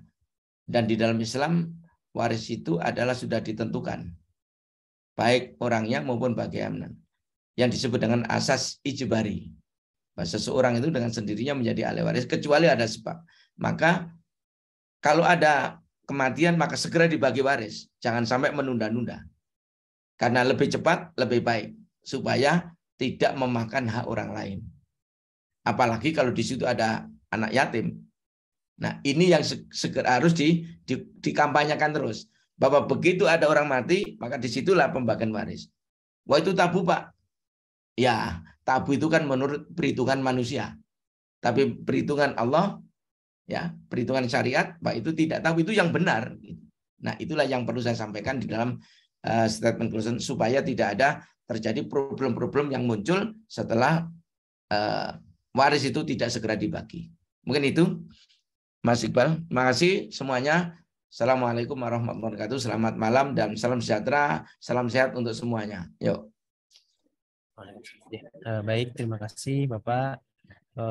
Dan di dalam Islam waris itu adalah sudah ditentukan, baik orangnya maupun bagaimana, yang disebut dengan asas ijbari. Bahwa seseorang itu dengan sendirinya menjadi ahli waris kecuali ada sebab. Maka kalau ada kematian maka segera dibagi waris, jangan sampai menunda-nunda. Karena lebih cepat lebih baik supaya tidak memakan hak orang lain. Apalagi kalau di situ ada anak yatim. Nah, ini yang segera harus dikampanyekan terus. Bahwa begitu ada orang mati, maka disitulah pembagian waris. Wah, itu tabu, Pak. Ya, tabu itu kan menurut perhitungan manusia. Tapi perhitungan Allah, ya, perhitungan syariat, Pak, itu tidak tabu, itu yang benar. Nah, itulah yang perlu saya sampaikan di dalam statement closing, supaya tidak ada terjadi problem-problem yang muncul setelah waris itu tidak segera dibagi. Mungkin itu, Mas Iqbal. Terima kasih semuanya. Assalamualaikum warahmatullahi wabarakatuh. Selamat malam dan salam sejahtera, salam sehat untuk semuanya. Yuk. Baik, terima kasih Bapak.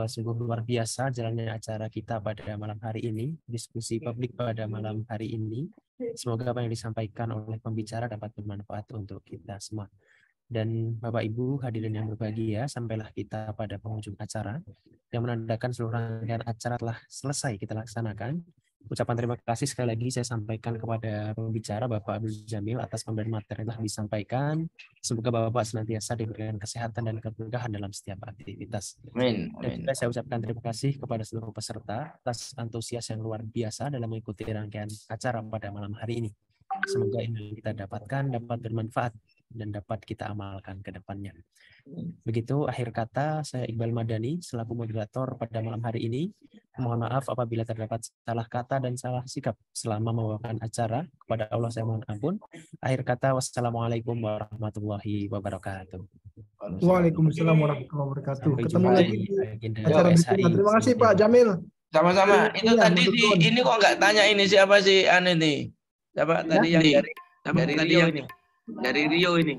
Sungguh luar biasa jalannya acara kita pada malam hari ini, diskusi publik pada malam hari ini. Semoga apa yang disampaikan oleh pembicara dapat bermanfaat untuk kita semua. Dan Bapak Ibu hadirin yang berbahagia, sampailah kita pada penghujung acara yang menandakan seluruh rangkaian acara telah selesai kita laksanakan. Ucapan terima kasih sekali lagi saya sampaikan kepada pembicara Bapak Abdul Jamil atas pemberian materi yang telah disampaikan. Semoga Bapak senantiasa diberikan kesehatan dan keberkahan dalam setiap aktivitas. Amin. Dan juga saya ucapkan terima kasih kepada seluruh peserta atas antusias yang luar biasa dalam mengikuti rangkaian acara pada malam hari ini. Semoga ini yang kita dapatkan dapat bermanfaat dan dapat kita amalkan ke depannya. Begitu akhir kata, saya Iqbal Madani selaku moderator pada malam hari ini. Mohon maaf apabila terdapat salah kata dan salah sikap selama membawakan acara. Kepada Allah saya mohon ampun. Akhir kata, wassalamualaikum warahmatullahi wabarakatuh. Waalaikumsalam warahmatullahi wabarakatuh. Sampai Ketemu jumpa lagi di di agenda acara SHI. berikutnya. Terima kasih Pak Jamil. Sama-sama. Itu Iya, tadi betul. ini kok nggak tanya ini siapa sih ini? Siapa tadi yang dari Rio ini? Dari Rio ini.